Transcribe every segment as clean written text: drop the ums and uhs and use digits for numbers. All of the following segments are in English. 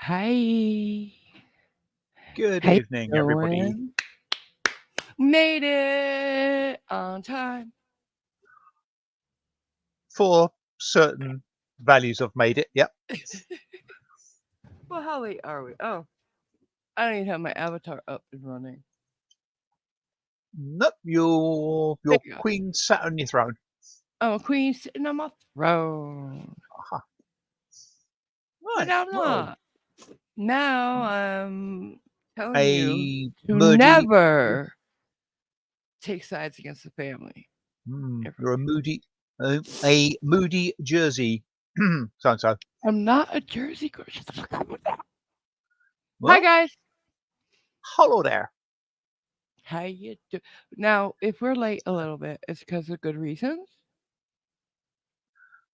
Hi. Good How you evening, everybody. doing? Made it on time. For certain values, I've made it. Yep. Well, how late are we? Oh, I don't even have my avatar up and running. Nope. There Your you go. queen sat on your throne. I'm a queen sitting on my throne. Aha. But Right. I'm Well, not. Now I'm telling you a to moody. never take sides against the family. Ever You're a moody Jersey. So and so. I'm not a Jersey girl. Shut the fuck up with that. Hi, Well, guys. hello there. How you do? Now, if we're late a little bit, it's because of good reasons.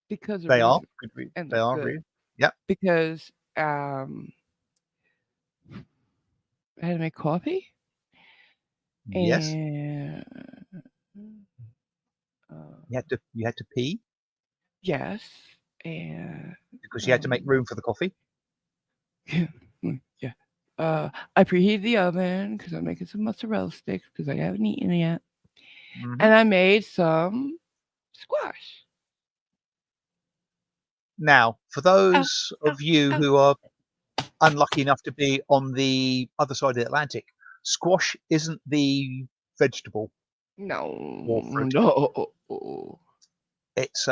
Because of They are reason, good. and They they're are good. really. Yep. Because I had to make coffee, Yes. and uh, You had to pee yes, and because you had to make um, room for the coffee. yeah. I preheated the oven because I'm making some mozzarella sticks because I haven't eaten it yet, hmm and I made some squash. Now, for Ow, those ow, of you ow. who are unlucky enough to be on the other side of the Atlantic, squash isn't the vegetable No, or fruit. no. It's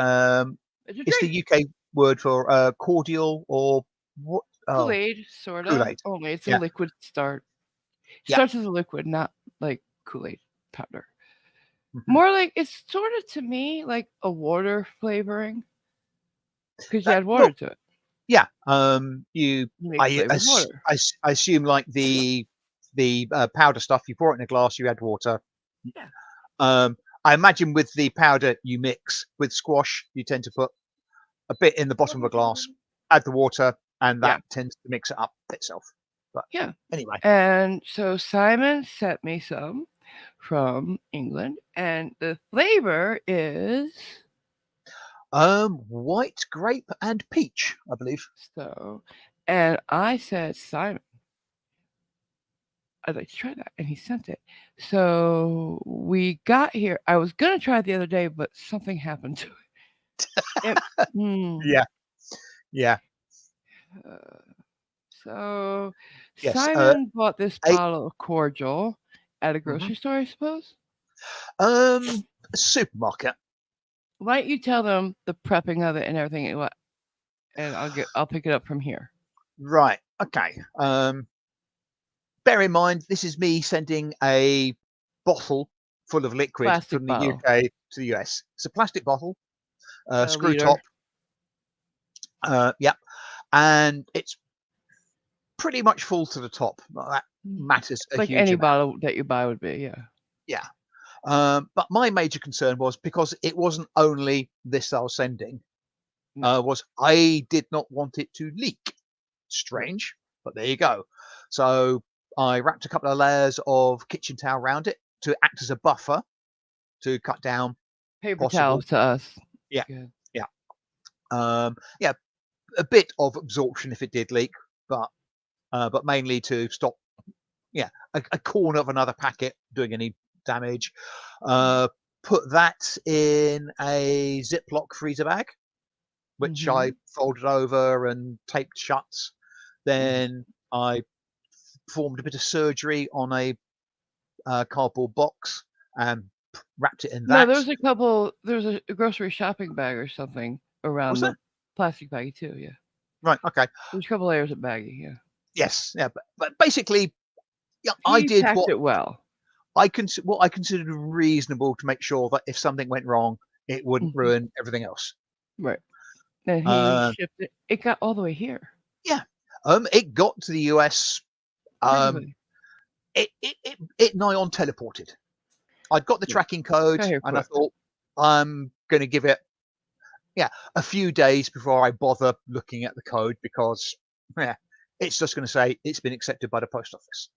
It's a it's drink. the UK word for cordial or what? Oh, Kool-Aid, sorta. Kool-Aid. Only it's a Yeah, liquid start. It yeah. starts as a liquid, not like Kool-Aid powder. hmm More like it's sort of to me like a water flavoring because you add water Well, to it. yeah. You make flavored water. I assume like the powder stuff. You pour it in a glass. You add water. Yeah. I imagine with the powder you mix with squash, you tend to put a bit in the bottom of a glass, add the water, and Yeah. that tends to mix it up itself. But Yeah. anyway, And so Simon sent me some from England, and the flavor is white grape and peach, I believe. so. And I said, Simon, I'd like to try that, and he sent it. So we got here. I was gonna try it the other day, but something happened to it. Hmm. Yeah, yeah, Uh, so yes. Simon bought this A bottle of cordial at a mhm. grocery store, I suppose. Supermarket. Why don't you tell them the prepping of it and everything, and I'll pick it up from here. Right. Okay. Bear in mind, this is me sending a bottle full of liquid Plastic from the bottle, UK to the US. It's a plastic bottle, about a screw liter. top. Yeah, and it's pretty much full to the top. That Mm. matters a Like huge any amount. bottle that you buy would be, yeah. Yeah. But my major concern was because it wasn't only this I was sending, No, was I did not want it to leak. right. Strange, but there you go. So I wrapped a couple of layers of kitchen towel around it to act as a buffer to cut down Paper possible. towels to us. Yeah, Good. yeah, yeah. A bit of absorption if it did leak, but mainly to stop, yeah, a corner of another packet doing any damage. Uh, Put that in a Ziploc freezer bag, which Mm-hmm. I folded over and taped shut. Then I performed a bit of surgery on a cardboard box and wrapped it in No, that. there was a couple. There was a grocery shopping bag or something around Was the there? plastic baggie too. Yeah, Right. Okay. there's a couple layers of baggie. Yeah, Yes. Yeah. But basically, yeah, I he did packed it well. what I considered reasonable to make sure that if something went wrong, it wouldn't Hmm. ruin everything else. Right. And he Uh, shipped it. It got all the way here. yeah. It got to the US. Pretty Um, quickly. it nigh on teleported. I'd got the Yeah, tracking code, got here and I quick. thought I'm going to give it, yeah, a few days before I bother looking at the code because, yeah, it's just going to say it's been accepted by the post office.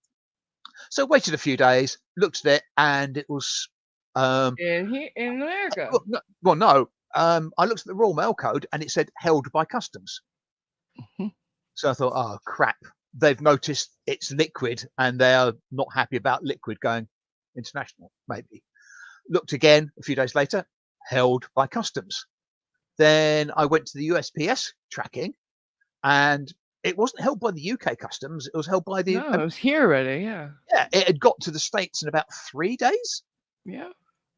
So waited a few days, looked at it, and it was, um, And he in America. no. I looked at the raw mail code and it said held by customs. Mhm. So I thought, oh crap, they've noticed it's liquid and they are not happy about liquid going international. Maybe looked again a few days later, held by customs. Then I went to the USPS tracking, and it wasn't held by the UK customs. It was held by the No, it was here already. Yeah. yeah. It had got to the States in about 3 days, Yeah.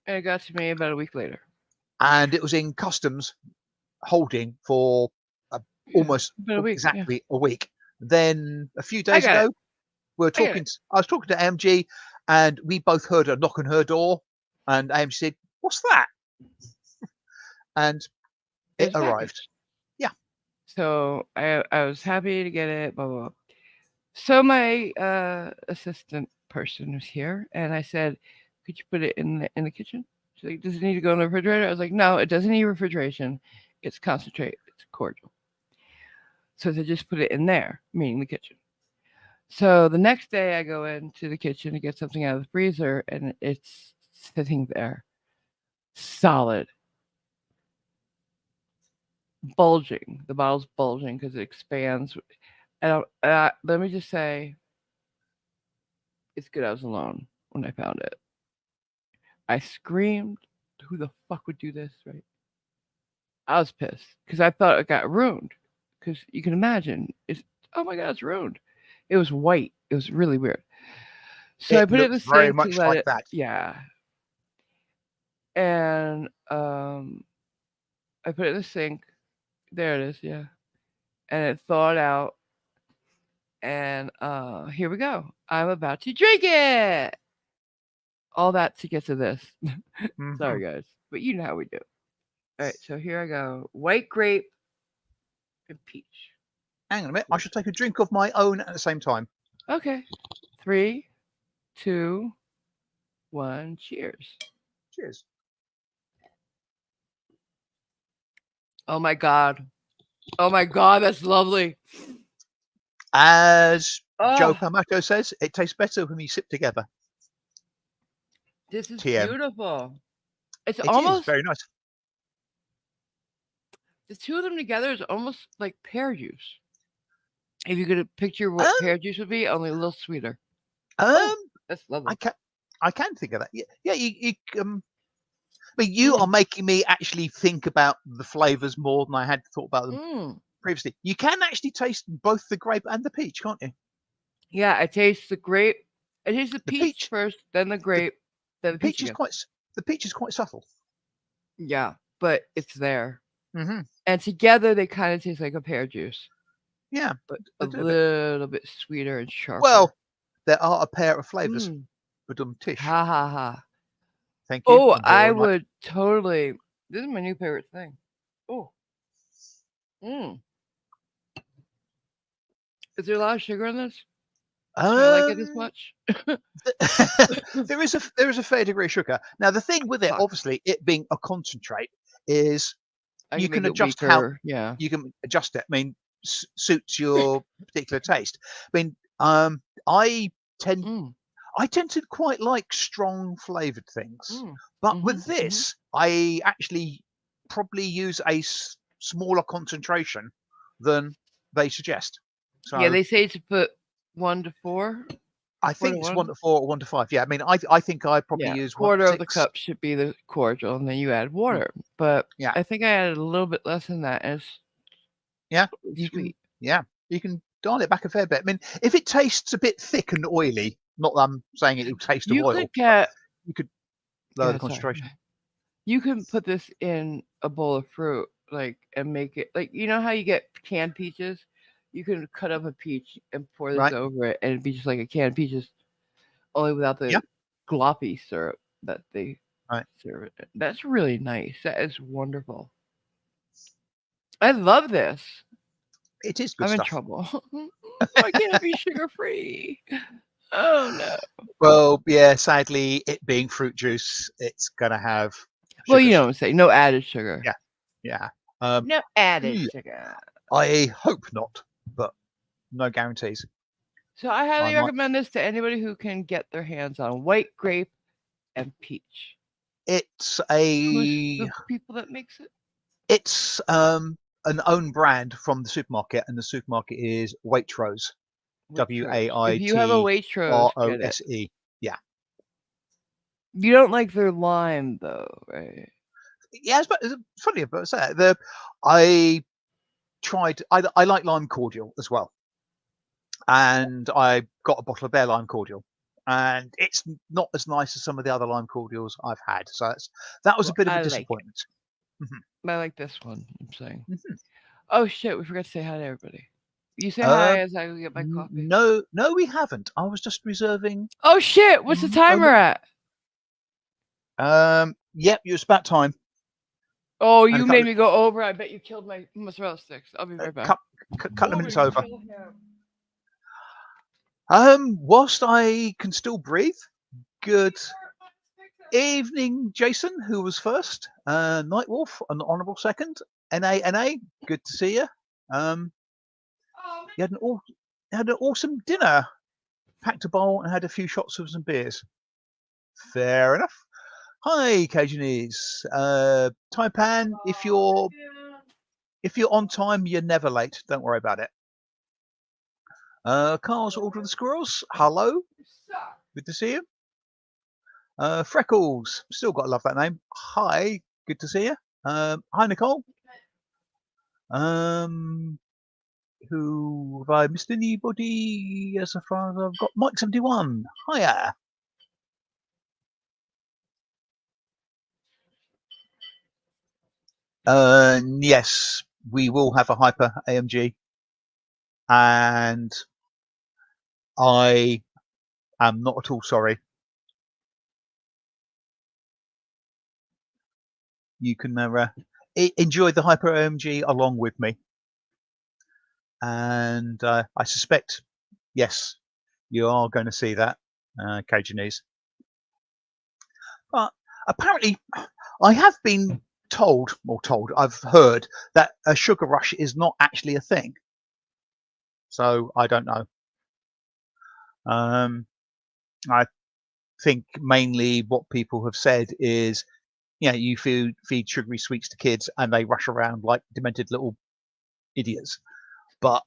And it got to me about a week later. and it was in customs holding for uh, Yeah. almost About a week. Yeah. exactly a week. Then a few I days got it. ago, we were I got talking. it. I was talking to AMG, and we both heard a knock on her door, and AMG said, "What's that?" And it It's a arrived. package. Yeah. So I was happy to get it. Blah blah. Blah. So my assistant person was here, and I said, "Could you put it in the kitchen?" She's like, "Does it need to go in the refrigerator?" I was like, "No, it doesn't need refrigeration. It's concentrate. It's cordial." So they just put it in there, meaning the kitchen. So the next day, I go into the kitchen to get something out of the freezer, and it's sitting there, solid, bulging. The bottle's bulging because it expands. Let me just say, it's good I was alone when I found it. I screamed. Who the fuck would do this, right? I was pissed because I thought it got ruined. Because you can imagine, it's oh my god, it's ruined. It was white. It was really weird. So I It put it in looks the very sink to much let like it, that. yeah. And I put it in the sink. There it is, yeah. And it thawed out. And here we go. I'm about to drink it. All that to get to this. Mhm. Sorry, guys, but you know how we do. All right, so here I go. White grape and peach. Hang on a minute. I should take a drink of my own at the same time. Okay. 3, 2, 1. Cheers. Cheers. Oh my god. Oh my god, that's lovely. As Joe Oh, Pamaco says, it tastes better when we sip together. this is TM. beautiful. It's It is almost very nice. the two of them together is almost like pear juice. If you could picture what Um, pear juice would be, only a little sweeter. Oh, um, that's I lovely. can I can think of that. Yeah, yeah. I mean, you are Mm, making me actually think about the flavors more than I had thought about them mm. previously. You can actually taste both the grape and the peach, can't you? Yeah, I taste the grape. I taste the The peach peach, first, then the the, grape, then the the peach peach is again. quite subtle. Yeah, but it's there. Hmm. And together they kind of taste like a pear juice, Yeah, but a they do a bit. little bit sweeter and sharper. Well, there are a pair of flavors. Mm. Badum tish. Ha ha ha. Thank you. Oh, I Very much. would totally. This is my new favorite thing. Oh, mm. Is there a lot of sugar in this? Should I like it this Um, much? there is a fair degree of sugar. Now the thing with it, Fuck. obviously, it being a concentrate, is I you can can make it adjust how weaker. Yeah. you can adjust it. I mean, suits your particular taste. I mean, I tend Mm. I tend to quite like strong flavored things, Mm. but Mhm. with Mhm. this, I actually probably use a smaller concentration than they suggest. Yeah, So they say to put 1 to 4, I 4 to think it's 1 1. to 4 or 1 to 5. Yeah, I mean, I think I probably Yeah, use 1 to quarter of the 6. cup should be the cordial, and then you add Mm, water. But yeah, I think I added a little bit less than that, and yeah, it's you can sweet. yeah, you can dial it back a fair bit. I mean, if it tastes a bit thick and oily, not that I'm saying it'll taste of You could oil, but get. you could lower the Yeah, sorry. concentration. You can put this in a bowl of fruit, like, and make it like how you get canned peaches. You can cut up a peach and pour this Right? over it, and it'd be just like a canned peaches, only without the Yeah, gloppy syrup that they right. serve it in. That's really nice. That is wonderful. I love this. It is good I'm in stuff. trouble. Why can't it be sugar free? Oh no. Well, yeah, sadly, it being fruit juice, it's gonna have Well, you sugars. know what I'm saying. No added sugar. Yeah, yeah. Um, No added mm, sugar. I hope not, but no guarantees. So I I highly might. recommend this to anybody who can get their hands on white grape and peach. It's Who's a the people that makes it? it's an own brand from the supermarket, and the supermarket is Waitrose. Waitrose. If you have a Waitrose, get it. Waitrose. Yeah, You don't like their lime though, right? yeah. It's funny about that. I tried. I like lime cordial as well, and I got a bottle of their lime cordial, and it's not as nice as some of the other lime cordials I've had. So that was a Well, bit of a I like it. disappointment. Mhm, I like this one. I'm saying. mhm. Oh shit, we forgot to say hi to everybody. You say hi Um, as I go get my coffee. no, no, we haven't. I was just reserving Oh shit, a what's the timer moment. at? Yep, it's about time. Oh, And a you made me go over. I bet you killed my mozzarella sticks. I'll be right back. couple of Oh, minutes you over. kill him. Whilst I can still breathe, good evening, Jason, who was first. Nightwolf, an honourable second. NA, good to see you. You had an awesome dinner. Packed a bowl and had a few shots of some beers. Fair enough. Hi, Cajunese. Taipan, if you're on time, you're never late. Don't worry about it. Carl's Order of the Squirrels. Hello. Good to see you. Freckles. Still got to love that name. Hi. Good to see you. Hi, Nicole. Who have I missed anybody? As far as I've got Mike71. Hiya. Yes, we will have a hyper AMG, and I am not at all sorry. You can enjoy the hyper AMG along with me, and I suspect, yes, you are going to see that, Cajunese. But apparently, I have been I've heard that a sugar rush is not actually a thing. So I don't know. I think mainly what people have said is, you feed sugary sweets to kids and they rush around like demented little idiots. But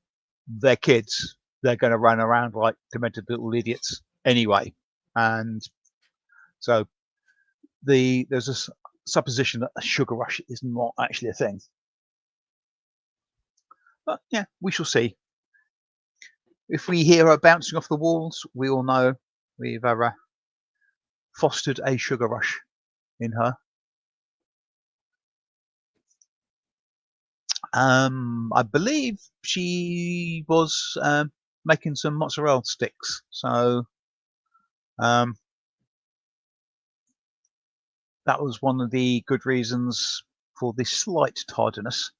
they're kids. They're going to run around like demented little idiots anyway. And so there's a supposition that a sugar rush is not actually a thing. But yeah, we shall see. If we hear her bouncing off the walls, we all know we've fostered a sugar rush in her. I believe she was making some mozzarella sticks, so that was one of the good reasons for the slight tardiness.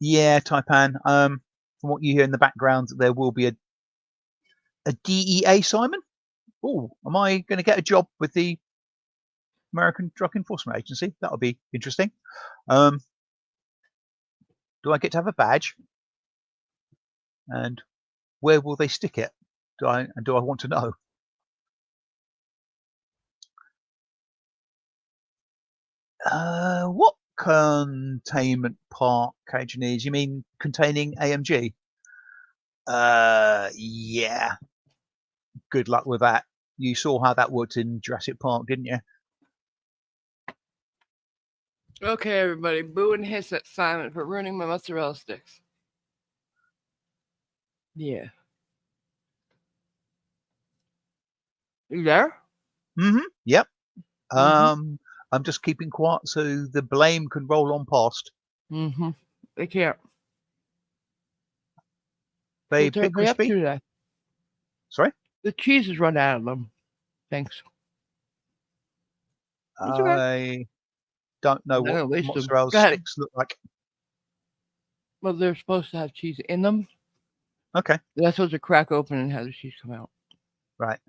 Yeah, Taipan. From what you hear in the background, there will be a DEA, Simon. Oh, am I going to get a job with the American Drug Enforcement Agency? That'll be interesting. Do I get to have a badge? And where will they stick it? Do I want to know? What containment park, Cajunese? You mean containing AMG? Yeah. Good luck with that. You saw how that worked in Jurassic Park, didn't you? Okay, everybody, boo and hiss at Simon for ruining my mozzarella sticks. Yeah. You there? Yep. Mm-hmm. I'm just keeping quiet so the blame can roll on past. Mm-hmm. They can't. They What's bit everybody up to crispy. today? Sorry. The cheese has run out of them. Thanks. It's okay. I don't know I'm not what gonna waste them. mozzarella Go ahead. sticks look like. Well, they're supposed to have cheese in them. Okay. They're supposed to crack open and have the cheese come out. Right.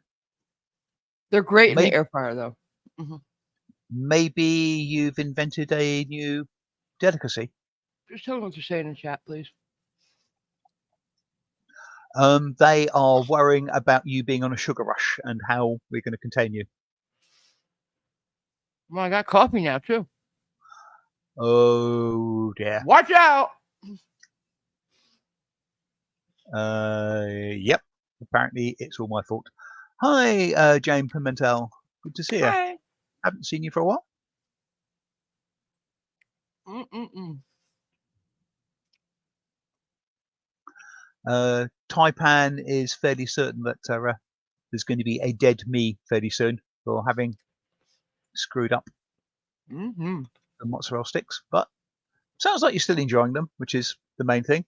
They're great in the Maybe air fryer, though. Mm-hmm. maybe you've invented a new delicacy. Just tell them what they're saying in chat, please. They are worrying about you being on a sugar rush and how we're going to contain you. Well, I got coffee now too. Oh dear. Watch out! Yep. Apparently, it's all my fault. Hi, Jane Pimentel. Good to see you. Hi. Haven't seen you for a while. Mm-mm-mm. Taipan is fairly certain that there's going to be a dead me fairly soon for having screwed up Mm-hmm. the mozzarella sticks. But sounds like you're still enjoying them, which is the main thing.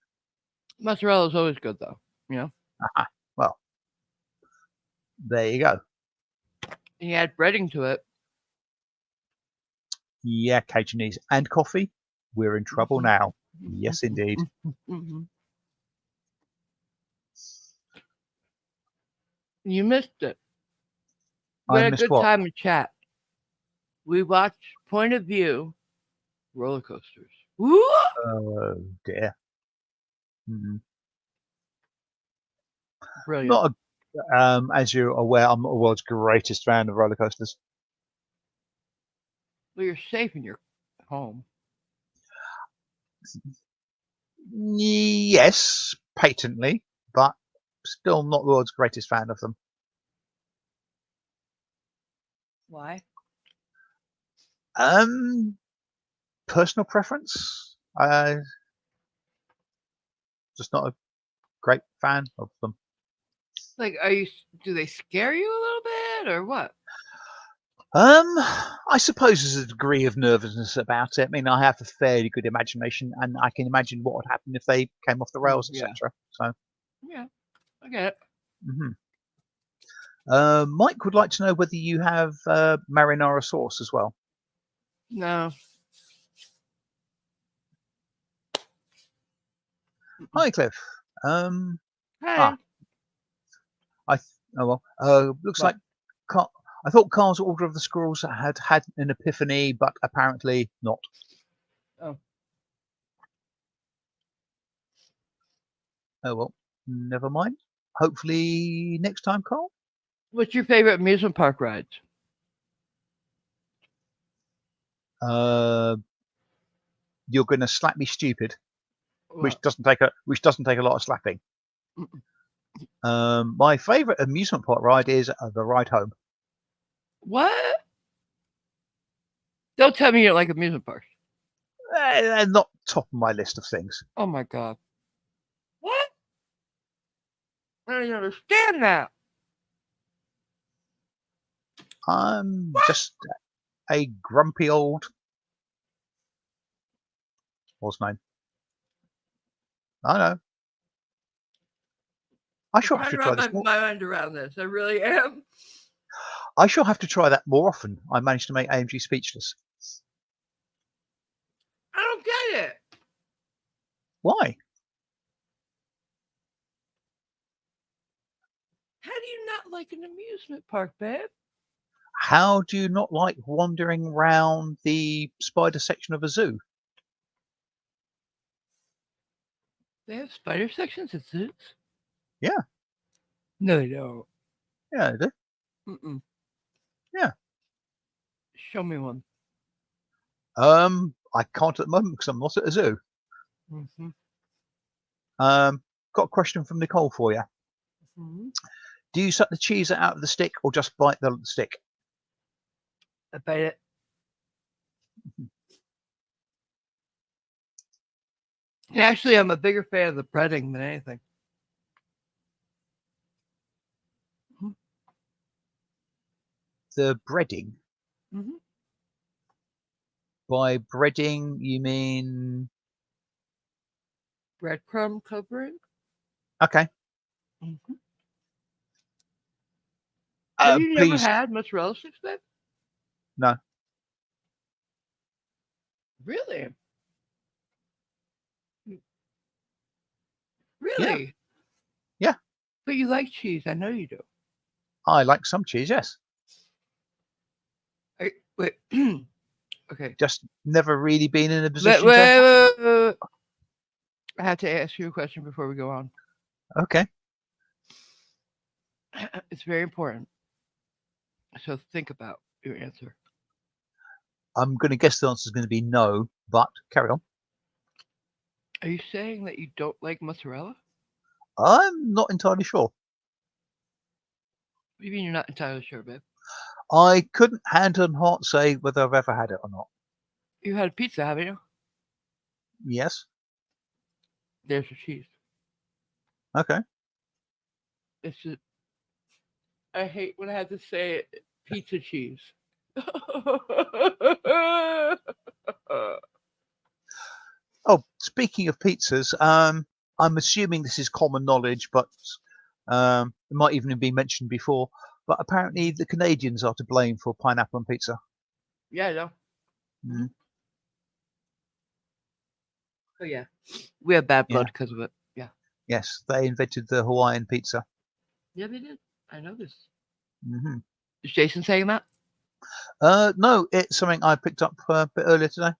Mozzarella is always good, though. You know, Aha. Well, there you go. and you add breading to it. Yeah, Cajunese and coffee. We're in trouble Mm-hmm. now. Yes, indeed. Mm-hmm. You missed it. We I had a missed good what? time in chat. We watched Point of View roller coasters. Woo! Oh dear. Mm. Brilliant. Not as you're aware, I'm not the world's greatest fan of roller coasters. Well, you're safe in your home. Yes, patently, but still not the world's greatest fan of them. Why? Personal preference. Just not a great fan of them. Like, are you? Do they scare you a little bit, or what? I suppose there's a degree of nervousness about it. I mean, I have a fairly good imagination, and I can imagine what would happen if they came off the Oh, rails, yeah, etc. So, yeah, I get it. Mike would like to know whether you have marinara sauce as well. No. Hi, Cliff. Hey. Ah, oh well. Looks What? like I thought Carl's Order of the Squirrels had had an epiphany, but apparently not. Oh, Oh well, never mind. Hopefully next time, Carl. what's your favorite amusement park ride? Uh, you're going to slap me stupid, What? which doesn't take a lot of slapping. Mm-mm. My favourite amusement park ride is the ride home. What? Don't tell me you don't like amusement parks. Not top of my list of things. Oh my god. What? I don't even understand that. I'm just a grumpy old. What's his name? I know. I I'm shall have trying to to try wrap this my more. mind around this. I really am. I shall have to try that more often. I managed to make AMG speechless. I don't get it. Why? How do you not like an amusement park, babe? How do you not like wandering around the spider section of a zoo? They have spider sections at zoos? Yeah, No, they don't. yeah, I do. Mm-mm. Yeah. Show me one. I can't at the moment because I'm not at a zoo. Mm-hmm. Got a question from Nicole for you. Mm-hmm. Do you suck the cheese out of the stick or just bite the stick? I bet it. And actually, I'm a bigger fan of the breading than anything. The breading. Mm-hmm. By breading, you mean Breadcrumb covering. okay? Mm-hmm. Have you never Please, had mozzarella sticks, babe? no. Really? Yeah, Really? yeah. But you like cheese. I know you do. I like some cheese. Yes, Wait. Okay. just never really been in a Wait, position to. wait, wait, wait, wait. I have to ask you a question before we go on. Okay. It's very important. So think about your answer. I'm going to guess the answer is going to be no, but carry on. Are you saying that you don't like mozzarella? I'm not entirely sure. What do you mean you're not entirely sure, babe? I couldn't hand on heart say whether I've ever had it or not. You had pizza, haven't you? Yes. There's your cheese. Okay. It's just, I hate when I have to say it. Pizza cheese. Oh, speaking of pizzas, I'm assuming this is common knowledge, but it might even have been mentioned before. But apparently, the Canadians are to blame for pineapple on pizza. Yeah, I know. Mm, Oh yeah, we have bad yeah. blood because of it. Yeah. Yes, they invented the Hawaiian pizza. Yeah, they did. I know this. Hmm Is Jason saying that? No, it's something I picked up a bit earlier today.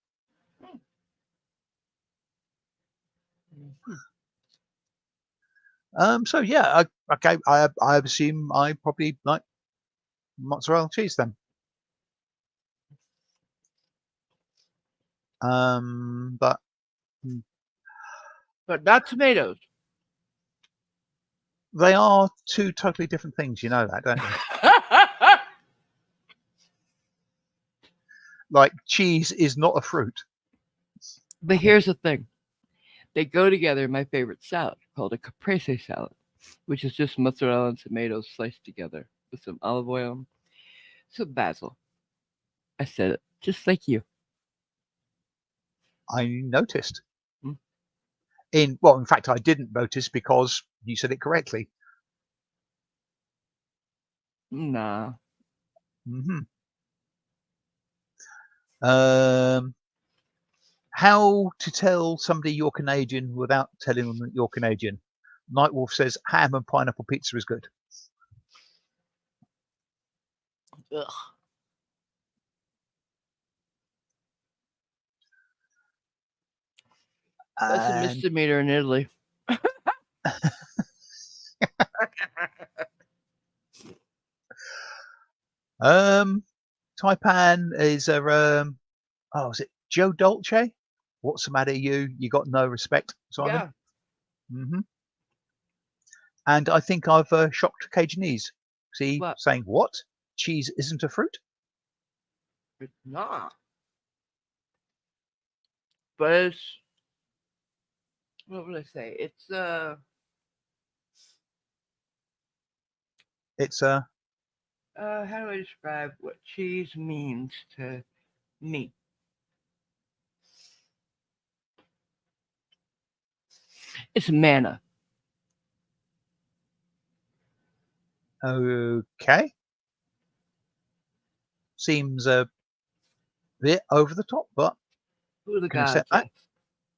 Mhm. So yeah, okay, I assume I probably like mozzarella cheese then. But mm, But not tomatoes. they are two totally different things. You know that, don't you? Like cheese is not a fruit. But here's the thing. They go together in my favorite salad called a caprese salad, which is just mozzarella and tomatoes sliced together with some olive oil, some basil. I said it just like you. I noticed. Mm. In fact, I didn't notice because you said it correctly. Nah. Hmm Um, how to tell somebody you're Canadian without telling them that you're Canadian? Nightwolf says ham and pineapple pizza is good. Ugh. That's a And misdemeanor in Italy. um, Taipan is a oh, is it Joe Dolce? What's the matter, you? You got no respect, Simon. Yeah. Hmm And I think I've shocked Cajunese. See, But saying what? Cheese isn't a fruit? it's not. But it's, what would I say? It's How do I describe what cheese means to me? It's manna. okay. Seems a bit over the top, but Who the can gods, accept that. yes.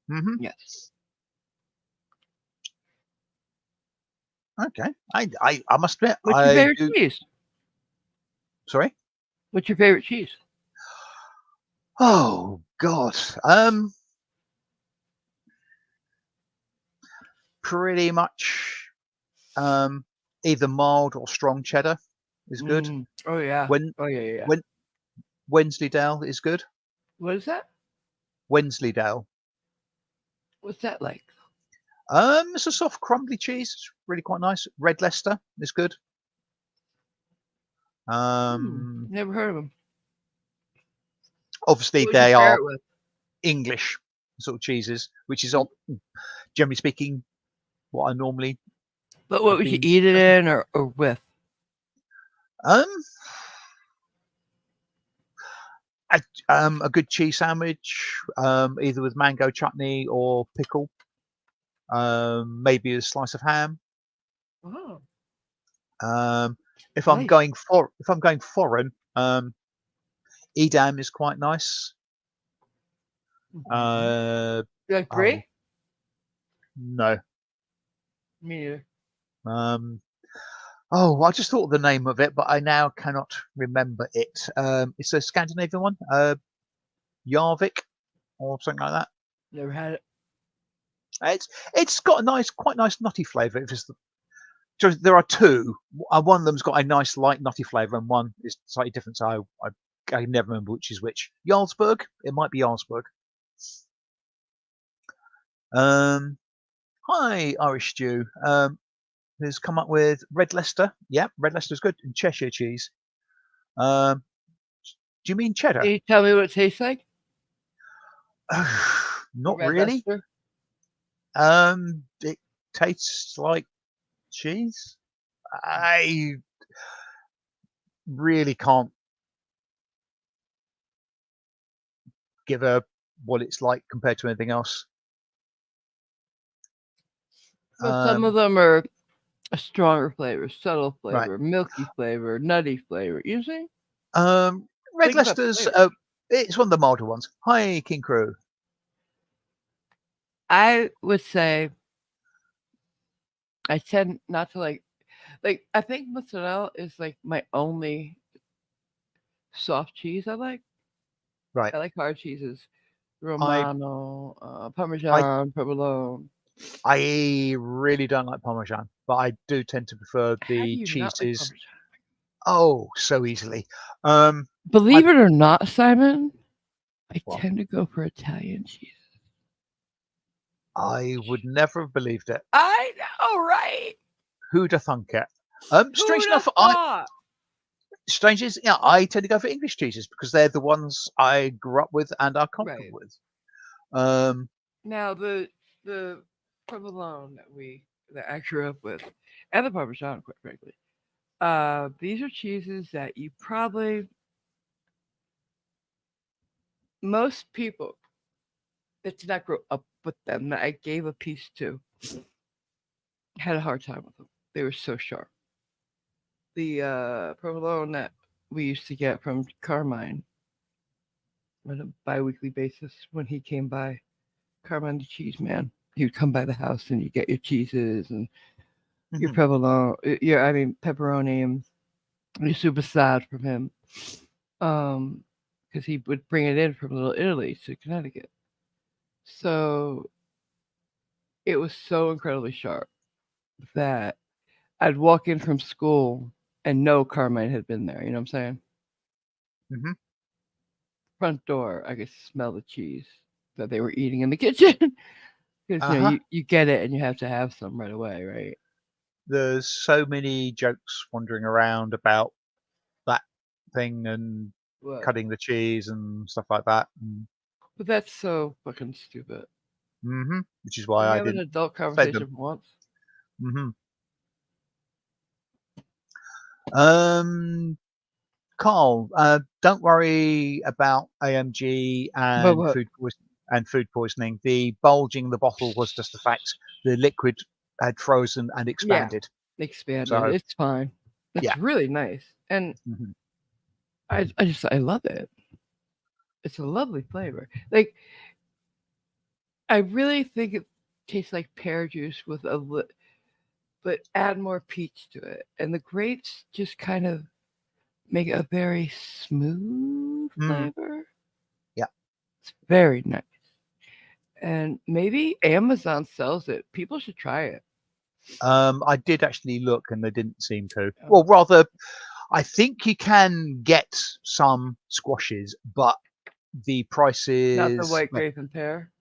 Hmm Yes. Okay. I must admit, What's your I favorite do. cheese? Sorry. What's your favorite cheese? Oh God. Pretty much either mild or strong cheddar is good. Mm. Oh yeah. When Oh yeah, yeah, yeah. when Wensleydale is good. What is that? Wensleydale. What's that like? It's a soft crumbly cheese. It's really quite nice. Red Leicester is good. Um, Never heard of them. Obviously What would you they pair are it with? English sort of cheeses, which is Hmm. generally speaking what I normally But what have would you been eat it suggesting. in or with? Um, a, a good cheese sandwich, either with mango chutney or pickle. Maybe a slice of ham. Oh, Um, nice. if I'm going foreign, Edam is quite nice. Mhm. Uh, You like oh brie? no. Me neither. Um, oh, I just thought of the name of it, but I now cannot remember it. It's a Scandinavian one, Jarvik or something like that. Never had it. It's got a quite nice nutty flavour. There are two. One of them's got a nice light nutty flavour, and one is slightly different. So I I never remember which is which. Jarlsberg? It might be Jarlsberg. Hi, Irish Stew. Who's come up with Red Leicester? Yeah, Red Leicester's good. And Cheshire cheese. Um, do you mean cheddar? Can you tell me what it tastes like? The Not red really. Leicester? It tastes like cheese. I really can't give a what it's like compared to anything else. So some of them are a stronger flavor, subtle Right. flavor, milky flavor, nutty flavor. You see? Red Think about the Leicester's. flavor. It's one of the milder ones. Hi, King Crew. I would say I tend not to like I think mozzarella is like my only soft cheese I like. Right. I like hard cheeses. I Romano, I Parmesan, provolone. I really don't like Parmesan, but I do tend to prefer How do the you not like cheeses. Parmesan? Oh, so easily. Um, I Believe it or not, Simon, I well, tend to go for Italian cheese. I would never have believed it. I know, right? Who'd have thunk it? Strange Who'd have enough, thought? strange is, yeah, I tend to go for English cheeses because they're the ones I grew up with and are comfortable Right. with. Um, Now the provolone that I grew up with, and the Parmesan, quite frankly. These are cheeses that you probably most people that did not grow up with them that I gave a piece to had a hard time with them. They were so sharp. The provolone that we used to get from Carmine on a bi-weekly basis when he came by, Carmine the cheese man. He would come by the house and you get your cheeses and your mhm, provolone, pepperoni, and your super sad from him. Um, because he would bring it in from Little Italy to Connecticut. So it was so incredibly sharp that I'd walk in from school and know Carmine had been there. You know what I'm saying? mhm. Front door, I could smell the cheese that they were eating in the kitchen because Uh-huh. you get it and you have to have some right away, right? There's so many jokes wandering around about that thing and What? cutting the cheese and stuff like that. But that's so fucking stupid. Which is Can why we I have an didn't adult say conversation them. for once? hmm Um, Carl, don't worry about AMG But and what? food poisoning. The bulging in the bottle was just the fact the liquid had frozen and Yeah, expanded. expanded. So It's fine. yeah. It's really nice, and hmm I love it. It's a lovely flavor. Like I really think it tastes like pear juice with but add more peach to it, and the grapes just kind of make a very smooth Mm, flavor. yeah. It's very nice, and maybe Amazon sells it. People should try it. I did actually look, and they didn't seem to. Well, Oh, rather, I think you can get some squashes, but the not the prices, white grape and pear.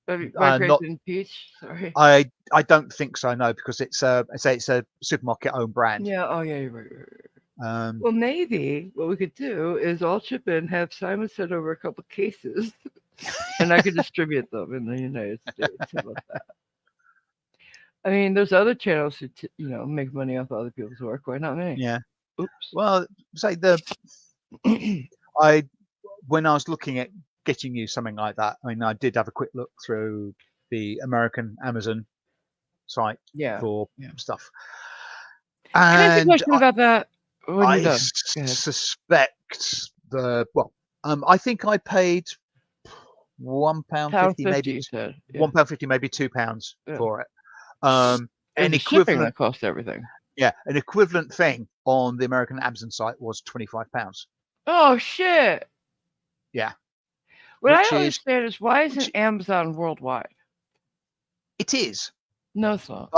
White grape not. and peach. Sorry. I don't think so. No, because I say it's a supermarket own brand. Yeah. Oh, yeah. You're right. Um, Well, maybe what we could do is all chip in, have Simon send over a couple cases, and I could distribute them in the United States. How about that? I mean, there's other channels who make money off other people's work. Why not me? yeah. Oops. Well, say the I when I was looking at getting you something like that, I mean, I did have a quick look through the American Amazon site Yeah. for Yeah. stuff, Can I ask you a and question about that when you're I done? Go ahead. suspect I think I paid one pound Pound fifty, 50, maybe you said. Yeah. £1.50, maybe £2 Yeah. for it. It was An the shipping equivalent, that cost everything. yeah, an equivalent thing on the American Amazon site was £25. Oh shit! Yeah, What I which don't is understand is why isn't which Amazon worldwide? it is, No, it's not.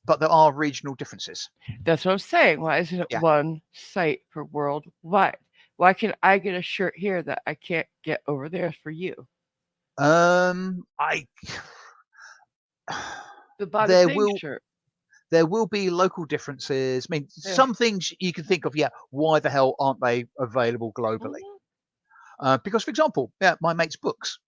but there are regional differences. That's what I'm saying. Why isn't it Yeah, one site for worldwide? Why can I get a shirt here that I can't get over there for you? I The Bada there Bing will shirt. there will be local differences. I mean, Yeah. some things you can think of. Yeah, why the hell aren't they available globally? Mhm. Because, for example, yeah, my mate's books,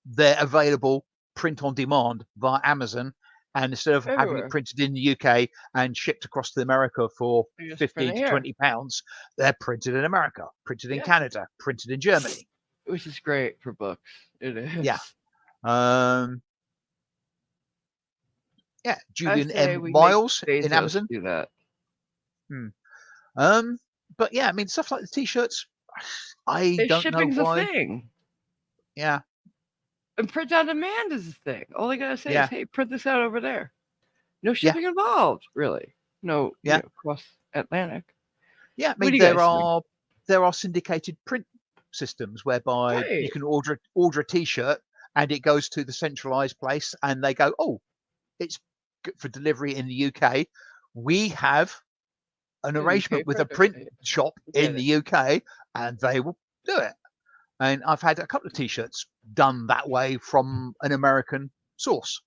they're available print on demand via Amazon, and instead of having it Everywhere. printed in the UK and shipped across to America for You just print 15 it to here. 20 pounds, they're printed in America, printed in Yeah. Canada, printed in Germany. Which is great for books. It Yeah. is. Um, yeah, I Julian say M. we make Miles in Bezos Amazon. do that. Hmm. Um, but yeah, I mean, stuff like the t-shirts, I It's don't know shipping's a why. thing. Yeah, And print on demand is a thing. All they gotta say is, yeah, hey, print this out over there. No yeah, shipping involved, really. No, yeah, across Atlantic. yeah. I What mean, do you guys think? there are syndicated print systems whereby you Right. can order a t-shirt and it goes to the centralized place, and they go, oh, it's good for delivery in the UK. We have an The arrangement UK with a printer. print Yeah, shop we in get it. the UK, and they will do it. And I've had a couple of t-shirts done that way from an American source.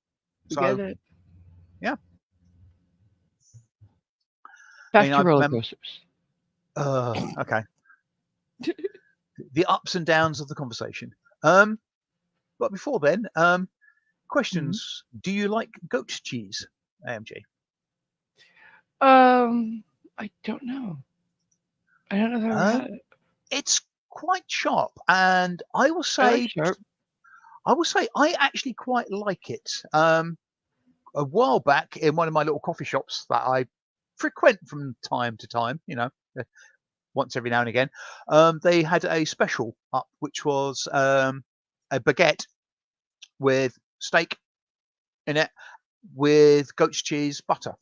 We get So it. yeah, I Back mean, to I roller remember. coasters. Okay, the ups and downs of the conversation. Um, but before then, Mhm. questions. Do you like goat cheese, AMG? Um, I don't know. I don't know if I ever had Um, it. it's quite sharp, and I like sharp. I will say I actually quite like it. A while back in one of my little coffee shops that I frequent from time to time, uh, once every now and again, they had a special up, which was a baguette with steak in it with goat's cheese butter,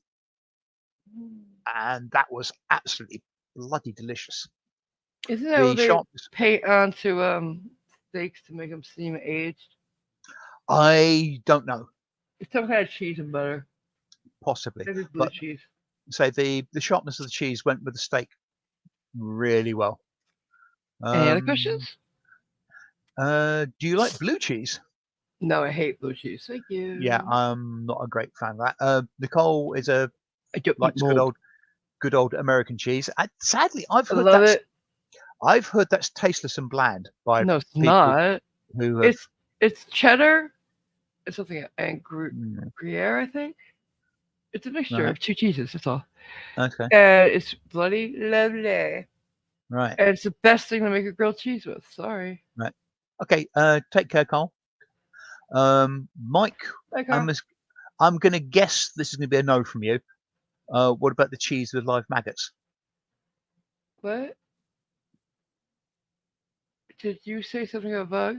and that was absolutely bloody delicious. Isn't that The what they sharpness, paint onto steaks to make them seem aged? I don't know, It's some kind of cheese and butter. possibly, Maybe blue but cheese. say the sharpness of the cheese went with the steak really well. Any other Um, questions? do you like blue cheese? No, I hate blue cheese. Thank Yeah, you. I'm not a great fan of that. Nicole is a I don't eat likes mold. good old American cheese. Sadly, I love it. I've heard that's tasteless and bland by No, it's people not. who have. It's cheddar. It's something and Mm, Gruyere, I think. It's a mixture right. of two cheeses. That's all. Okay. And it's bloody lovely. Right. And it's the best thing to make a grilled cheese with. Sorry. Right. Okay. Take care, Carl. Mike, Bye, I'm Carl. as- I'm gonna guess this is gonna be a no from you. What about the cheese with live maggots? What? Did you say something about bug?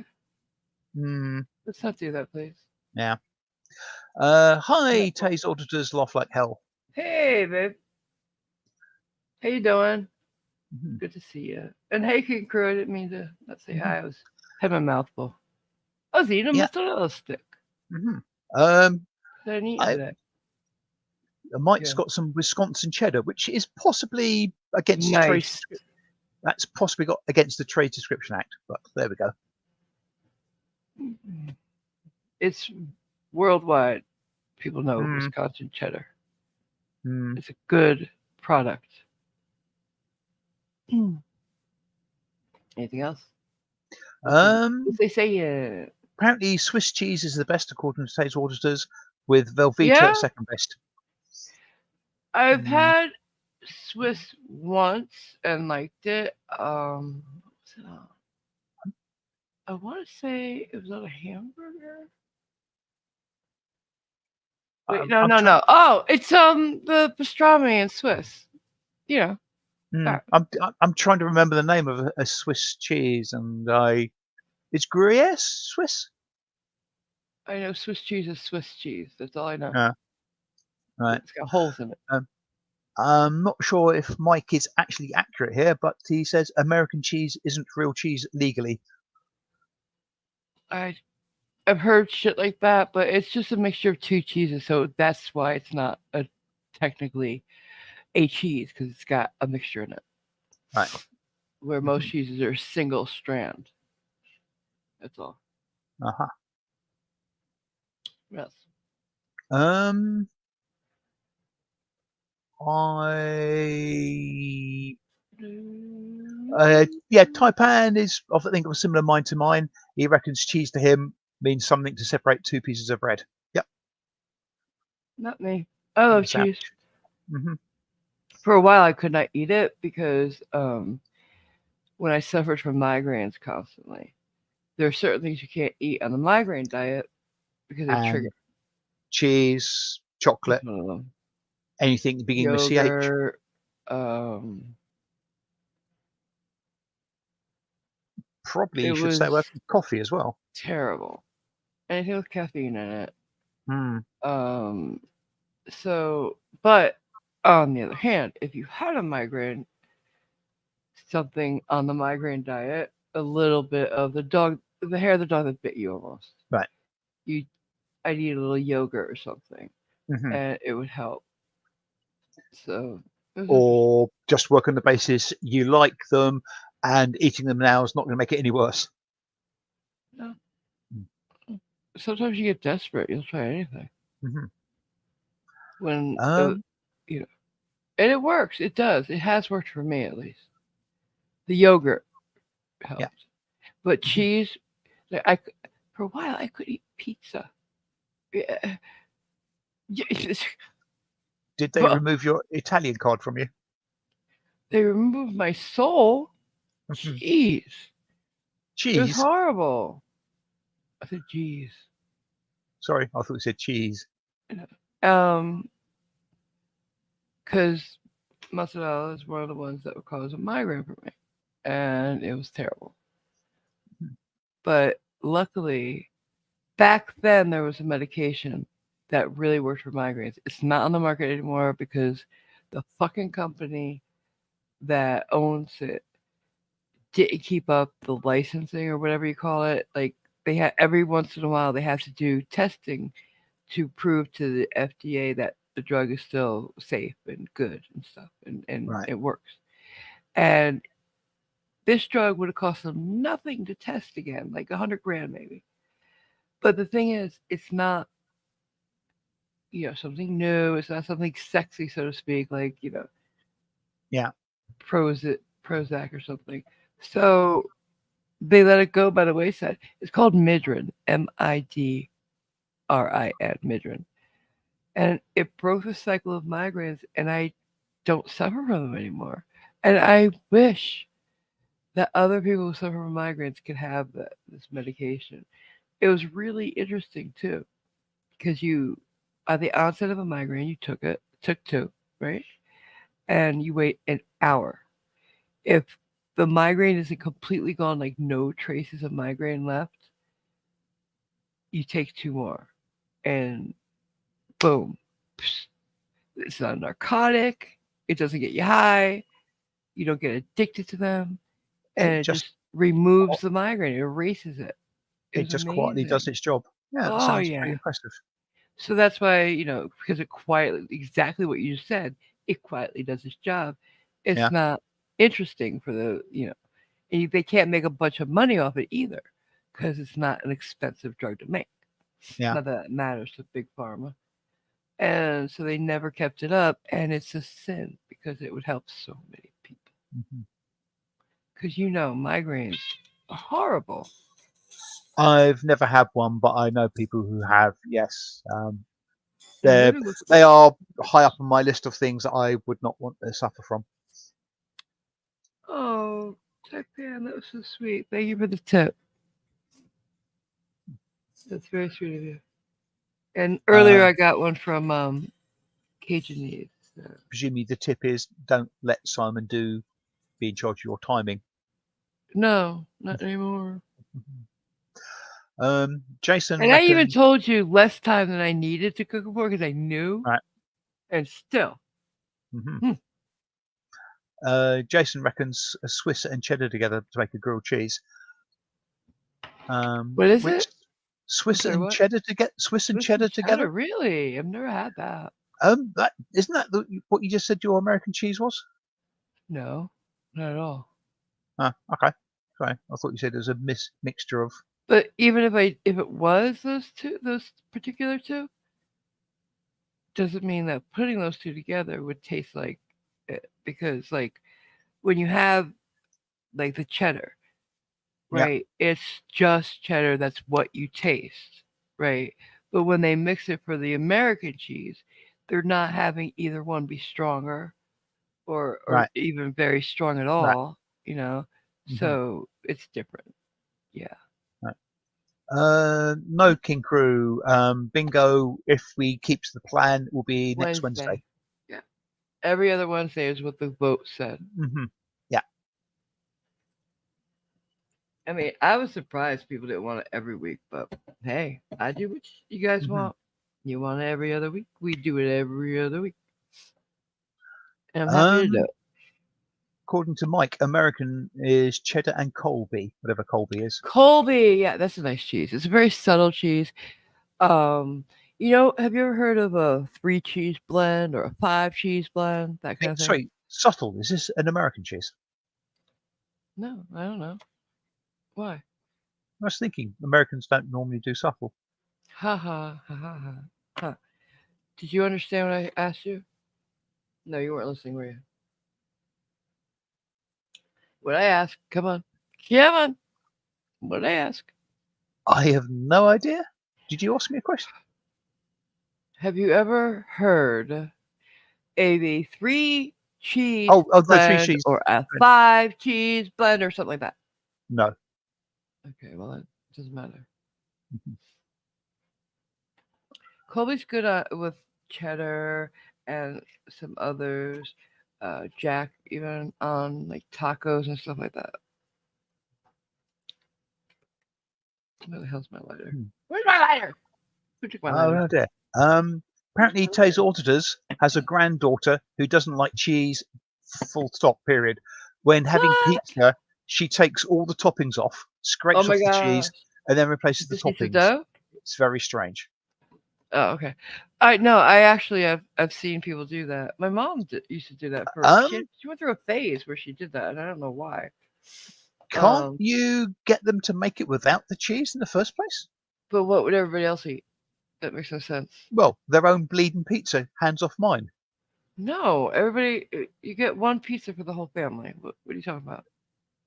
Hmm. Let's not do that, please. Yeah. No. Hi, Tay's auditors laugh like hell. Hey, babe. How you doing? Mhm, Good to see you. And hey, King Crew. I didn't mean to not say mhm. hi. I was had my mouth full. I was eating a Yeah. mozzarella stick. Mhm. Um, I didn't eat I today. Mike's Yeah. got some Wisconsin cheddar, which is possibly against the trade. Nice. That's possibly got against the Trade Description Act, but there we go. It's worldwide. People know Mm, Wisconsin cheddar. mm. It's a good product. Anything else? What Um, they say? Yeah. apparently, Swiss cheese is the best according to Taste auditors, with Velveeta Yeah. at second best. I've Mm, had Swiss once and liked it. What was it on? I want to say it was on a hamburger. Wait, no, I'm no, trying. no. Oh, it's the pastrami in Swiss. You know that. I'm trying to remember the name of a Swiss cheese, and it's Gruyere Swiss. I know Swiss cheese is Swiss cheese. That's all I know. Yeah, right. It's got holes in it. Um, I'm not sure if Mike is actually accurate here, but he says American cheese isn't real cheese legally. I I've heard shit like that, but it's just a mixture of two cheeses, so that's why it's not a technically a cheese because it's got a mixture in it. Right. where most Mhm. cheeses are single strand. That's all. Uh-huh. Yes. Um, I yeah, Taipan is I think of a similar mind to mine. He reckons cheese to him means something to separate two pieces of bread. Yep, Not me. I love cheese. sandwich. Hmm. For a while, I could not eat it because when I suffered from migraines constantly, there are certain things you can't eat on the migraine diet because they trigger. And cheese, That's chocolate, one of them. anything beginning with ch. Yogurt. Um, Probably it you should stay was away from coffee as well. terrible. Anything with caffeine in it. Hmm. Um, so, but on the other hand, if you had a migraine, something on the migraine diet, a little bit of the hair of the dog that bit you almost. Right. You, I'd eat a little yogurt or something, Hmm. and it would help. So it was interesting. Or just work on the basis you like them, and eating them now is not going to make it any worse. No. Sometimes you get desperate. You'll try anything Hmm. when Um, you know, and it works. It does. It has worked for me at least. The yogurt yeah. helped, but Hmm. cheese. Like for a while I could eat pizza. Yeah. Yes. Did they But remove your Italian card from you? they removed my soul. Mhm. Jeez, it was Cheese. horrible. I said, "Jeez." Sorry, I thought you said cheese. Um, because mozzarella is one of the ones that would cause a migraine for me, and it was terrible. Mhm. But luckily, back then there was a medication that really worked for migraines. It's not on the market anymore because the fucking company that owns it didn't keep up the licensing or whatever you call it. Like they had every once in a while they have to do testing to prove to the FDA that the drug is still safe and good and stuff and Right. it works. And this drug would have cost them nothing to test again, like 100 grand maybe. But the thing is, it's not something new. It's not something sexy, so to speak, like Yeah. Prozac, Prozac or something. So they let it go by the wayside. It's called Midrin, Midrin, Midrin, and it broke the cycle of migraines, and I don't suffer from them anymore. And I wish that other people who suffer from migraines could have this medication. It was really interesting too, because at the onset of a migraine, you took two, right? And you wait an hour. If the migraine isn't completely gone, like no traces of migraine left, you take two more, and boom, it's not a narcotic. It doesn't get you high. You don't get addicted to them, and It it just just removes the migraine. It erases it. It it was just quietly amazing. does its job. Yeah, that Oh sounds yeah. pretty impressive. So that's why because it quietly, exactly what you just said, it quietly does its job. It's Yeah. not interesting for and they can't make a bunch of money off it either, because it's not an expensive drug to make. Yeah. Not that it matters to big pharma. And so they never kept it up, and it's a sin because it would help so many people. Mhm. Because migraines are horrible. I've never had one, but I know people who have. Yes, And they're living with they are high up on my list of things that I would not want to suffer from. Oh, Jack Pan, that was so sweet. Thank you for the tip. That's very sweet of you. And earlier Um, I got one from Cajun Needs. Presumably the tip is don't let Simon do be in charge of your timing. No, not anymore. Jason And I even reckons. told you less time than I needed to cook it for because I knew, Right. and still. Hmm. Hmm. Jason reckons a Swiss and cheddar together to make a grilled cheese. What is Which it? I'm Swiss sorry, and what? cheddar to get Swiss and Swiss and cheddar cheddar? together? Really? I've never had that. That isn't that what you just said your American cheese was? No, not at all. Okay. Sorry, I thought you said there was a mixture of. But even if it was those particular two, doesn't mean that putting those two together would taste like it, because like when you have like the cheddar, Yeah. right? It's just cheddar. That's what you taste, right? But when they mix it for the American cheese, they're not having either one be stronger or Right. even very strong at Right. all, you know. Hmm. So it's different. Yeah. Right. No, King Crew. Bingo. If we keeps the plan, will be next Wednesday. Wednesday. Yeah. Every other Wednesday is what the vote said. Hmm. Yeah. I mean, I was surprised people didn't want it every week, but hey, I do what you guys Hmm. want. You want it every other week? We do it every other week. And I'm happy to do Um, it. according to Mike, American is cheddar and Colby, whatever Colby is. Colby, yeah, that's a nice cheese. It's a very subtle cheese. Um, have you ever heard of a three cheese blend or a five cheese blend? That kind of thing? Sorry, subtle. Is this an American cheese? No, I don't know. Why? I was thinking Americans don't normally do subtle. Ha ha ha ha ha. Huh. Did you understand what I asked you? No, you weren't listening, were you? What I asked? Come on. Come on. What I ask? I have no idea. Did you ask me a question? Have you ever heard of a three cheese Oh, the three blend cheese. or a five cheese blend or something like that? No. Okay, well, it doesn't matter. Mhm. Colby's good with cheddar and some others. Jack, even on like tacos and stuff like that. Where the hell's my lighter? Hmm. Where's my lighter? Who took my Oh, lighter? no dear. Apparently, Tay's Auditors has a granddaughter who doesn't like cheese. Full stop. Period. When having What? pizza, she takes all the toppings off, Oh scrapes my off the gosh. cheese, and then replaces the Just pizza toppings. dough? It's very strange. Oh, okay. I no, I actually I've seen people do that. My mom used to do that for Um, she went through a phase where she did that, and I don't know why. can't Um, you get them to make it without the cheese in the first place? but what would everybody else eat? That makes no sense. Well, their own bleeding pizza, hands off mine. No, everybody you get one pizza for the whole family. What are you talking about?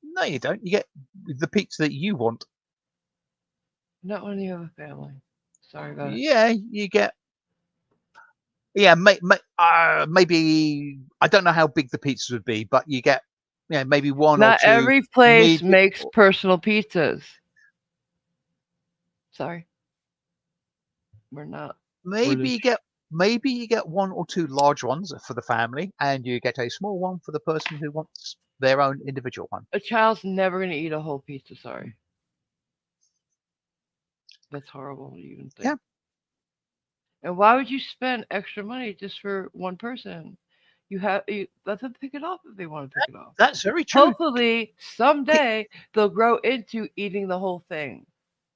No, you don't. You get the pizza that you want. Not when you have a family. Sorry about it. Yeah, you get. Yeah, maybe I don't know how big the pizzas would be, but you get, maybe one or Not two every place medium. makes personal pizzas. Sorry, we're not. We're Maybe the you get maybe you get one or two large ones for the family, and you get a small one for the person who wants their own individual one. a child's never gonna eat a whole pizza. Sorry, that's horrible to even think. Yeah, And why would you spend extra money just for one person? You let them pick it off if they want to pick it off. that's very true. Hopefully, Kick, someday they'll grow into eating the whole thing.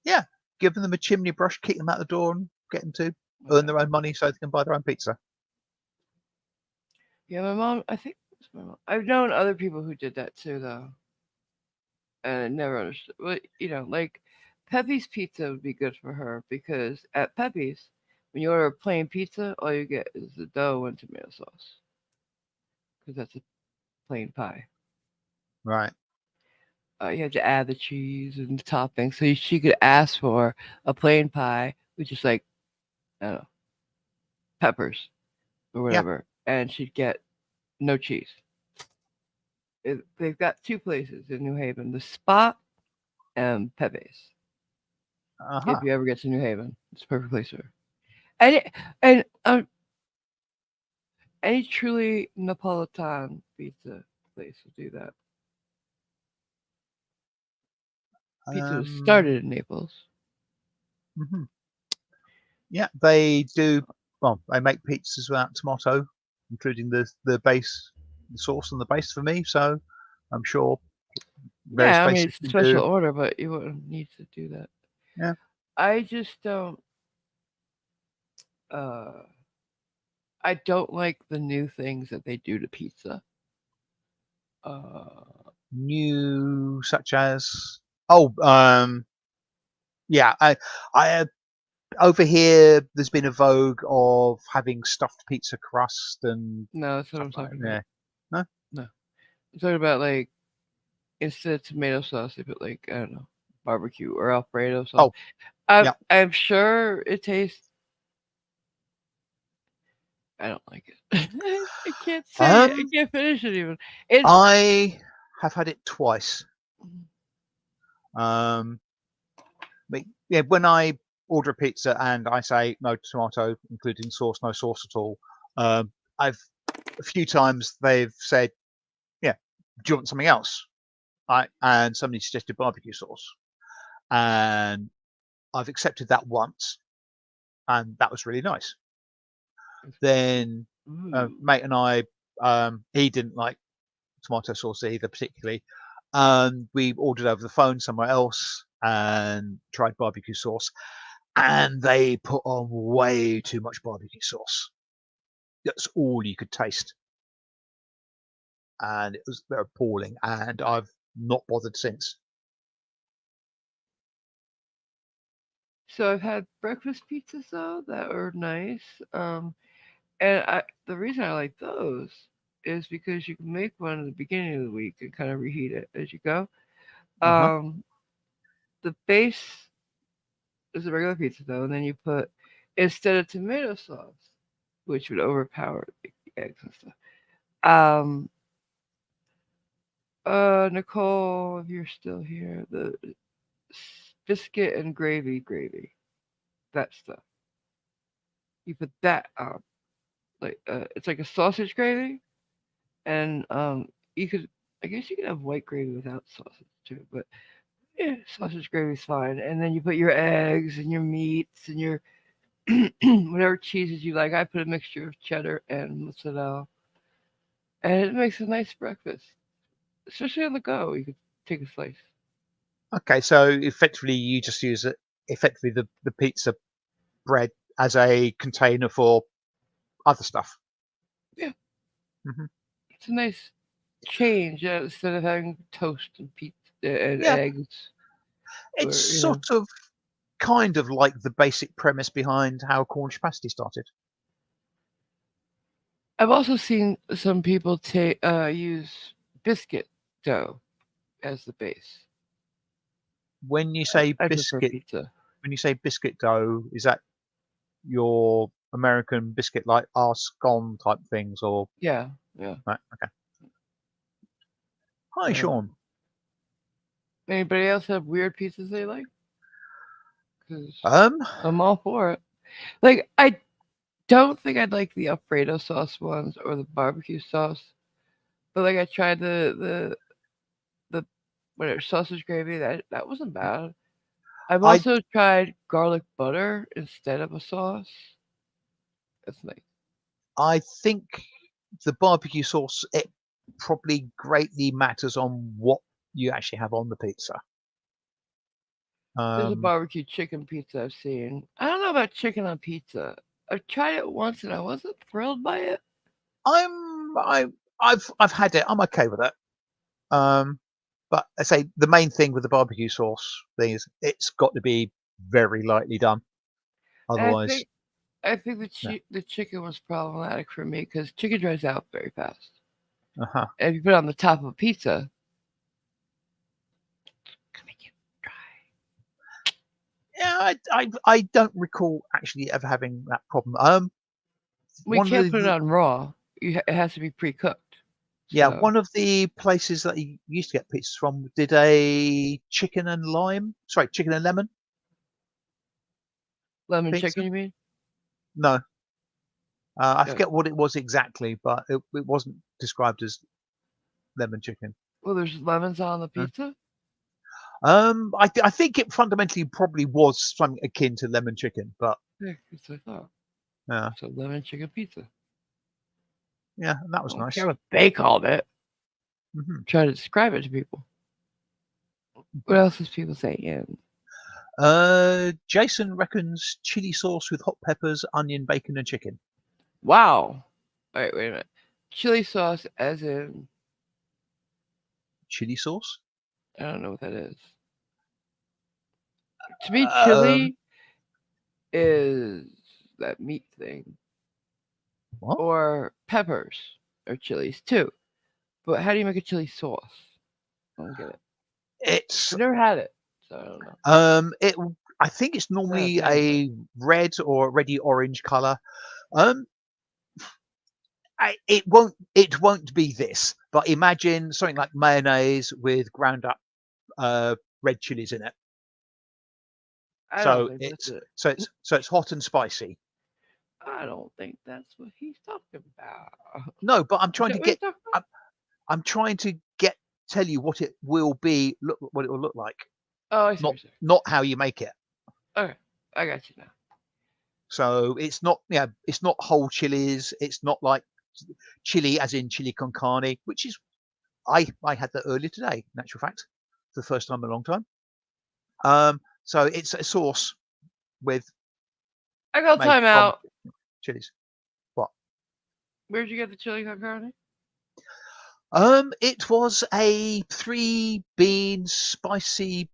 yeah, giving them a chimney brush, kick them out the door, and get them to earn their Whatever. own money so they can buy their own pizza. Yeah, my mom. I think it was my mom. I've known other people who did that too, though, and I never understood. Well, like Pepe's Pizza would be good for her because at Pepe's, when you order a plain pizza, all you get is the dough and tomato sauce because that's a plain pie. Right. You have to add the cheese and the topping. So she could ask for a plain pie with just like I don't know peppers or Yeah. whatever, and she'd get no cheese. They've got two places in New Haven: the Spot and Pepe's. Uh If huh. you ever get to New Haven, it's a perfect place for her. And any truly Napolitan pizza place will do that. Pizza was Um. started in Naples. Mhm. Yeah, they do. Well, they make pizzas without tomato, including the base, the sauce and the base for me. So I'm sure various Yeah, I mean places it's a can special do. order, but you wouldn't need to do that. Yeah. I just don't. Uh, I don't like the new things that they do to pizza. Uh, new, such as oh, yeah, I over here there's been a vogue of having stuffed pizza crust and No, that's what stuff I'm like talking that. about. Yeah. No? No, I'm talking about like instead of tomato sauce, they put like I don't know barbecue or Alfredo sauce. Oh, yeah. I'm sure it tastes. I don't like it. I can't say it. I Um, can't finish it even. It's I have had it twice. Um, yeah, when I order a pizza and I say no tomato, including sauce, no sauce at all, I've a few times they've said, "Yeah, do you want something else?" And somebody suggested barbecue sauce, and I've accepted that once, and that was really nice. Then ooh. mate and I, he didn't like tomato sauce either particularly. We ordered over the phone somewhere else and tried barbecue sauce, and they put on way too much barbecue sauce. That's all you could taste, and it was they're appalling. And I've not bothered since. So I've had breakfast pizzas though that were nice. And the reason I like those is because you can make one at the beginning of the week and kind of reheat it as you go. Uh huh. Um, the base is a regular pizza though, and then you put instead of tomato sauce, which would overpower the eggs and stuff. Um, Nicole, if you're still here, the biscuit and gravy, that stuff. You put that on, like it's like a sausage gravy, and you could, I guess you could have white gravy without sausage too, but yeah, sausage gravy's fine. And then you put your eggs and your meats and your whatever cheeses you like. I put a mixture of cheddar and mozzarella, and it makes a nice breakfast, especially on the go. You could take a slice. Okay, so effectively you just use it, effectively the pizza bread as a container for other stuff. Yeah, Hmm. it's a nice change instead of having toast and pizza and Yeah, eggs, it's or sort of kind of like the basic premise behind how Cornish pasty started. I've also seen some people take use biscuit dough as the base. When you say I prefer biscuit, pizza. when you say biscuit dough, is that your American biscuit like our scone type things, or Yeah, yeah. right? Okay. Hi, Uh, Sean. Anybody else have weird pizzas they like? Because Um, I'm all for it. Like, I don't think I'd like the Alfredo sauce ones or the barbecue sauce, but like I tried the whatever sausage gravy. That wasn't bad. I've I also tried garlic butter instead of a sauce. That's nice. I think the barbecue sauce it probably greatly matters on what you actually have on the pizza. There's a Um, barbecue chicken pizza I've seen. I don't know about chicken on pizza. I've tried it once and I wasn't thrilled by it. I'm I've had it. I'm okay with it. Um, but I say the main thing with the barbecue sauce thing is it's got to be very lightly done. And Otherwise, I think no. the chicken was problematic for me because chicken dries out very fast. Uh-huh. And if you put it on the top of a pizza, it's gonna make it dry. Yeah, I don't recall actually ever having that problem. We One of can't put it the on raw. It has to be pre-cooked. yeah, So one of the places that you used to get pizzas from did a chicken and lime, sorry, chicken and lemon lemon chicken, pizza. you mean? No, I Yeah. forget what it was exactly, but it wasn't described as lemon chicken. Well, there's lemons on the Uh, pizza. I think it fundamentally probably was something akin to lemon chicken, but Yeah, that's what I thought. uh, So lemon chicken pizza. yeah, and that I was don't care nice. what they called it. Hmm. Try to describe it to people. What else is people saying? Jason reckons chili sauce with hot peppers, onion, bacon, and chicken. Wow. All right, wait a minute. Chili sauce, as in chili sauce. I don't know what that is. To me, Um, chili is that meat thing, what? or peppers or chilies too. But how do you make a chili sauce? I don't get it. It's I've never had it, so I don't know. it. I think it's It's not a normally thing, but a red or reddy orange color. Um, it won't be this, but imagine something like mayonnaise with ground up red chilies in it. I don't So think that's it's it. so it's hot and spicy. I don't think that's what he's talking about. No, but I'm Is trying that to what he's get talking I'm trying to get tell you what it will be, look what it will look like, about? Oh, I see what not you're not how you make it. saying. Okay, I got you now. So it's not it's not whole chilies. It's not like chili as in chili con carne, which is I had that earlier today. In actual fact, for the first time in a long time. So it's a sauce with I got made time from out. chilies. What? Where'd you get the chili con carne? It was a 3 bean spicy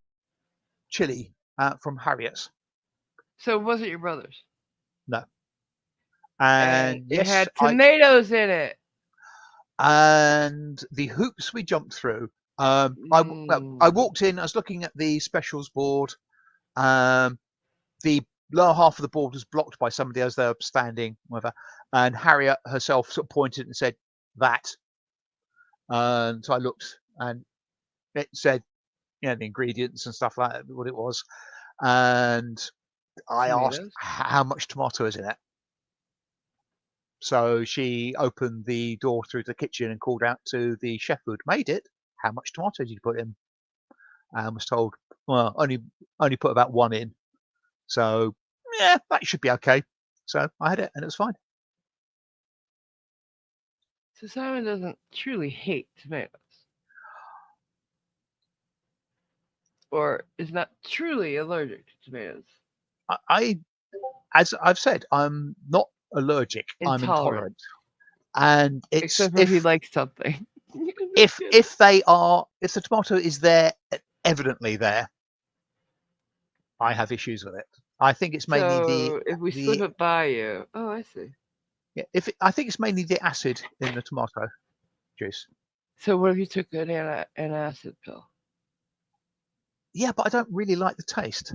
chili from Harriet's. So it wasn't your brother's, No, and and it yes, had tomatoes in it. and the hoops we jumped through. I Mm. walked in. I was looking at the specials board. Um, the lower half of the board was blocked by somebody as they were standing, whatever. And Harriet herself sort of pointed and said that. And so I looked, and it said, the ingredients and stuff like that, what it was. And I asked Tomatoes. how much tomato is in it. So she opened the door through the kitchen and called out to the chef who'd made it, how much tomato did you put in? And was told, well, only put about one in. So yeah, that should be okay. So I had it and it was fine. So Simon doesn't truly hate tomatoes, or is not truly allergic to tomatoes. I as I've said, I'm not allergic. I'm Intolerant, intolerant, and it's except for if he likes something. if they are if the tomato is there evidently there, I have issues with it. I think it's mainly So if we slip the it by you, oh, I see. yeah, I think it's mainly the acid in the tomato juice. So what if you took an acid pill? Yeah, but I don't really like the taste.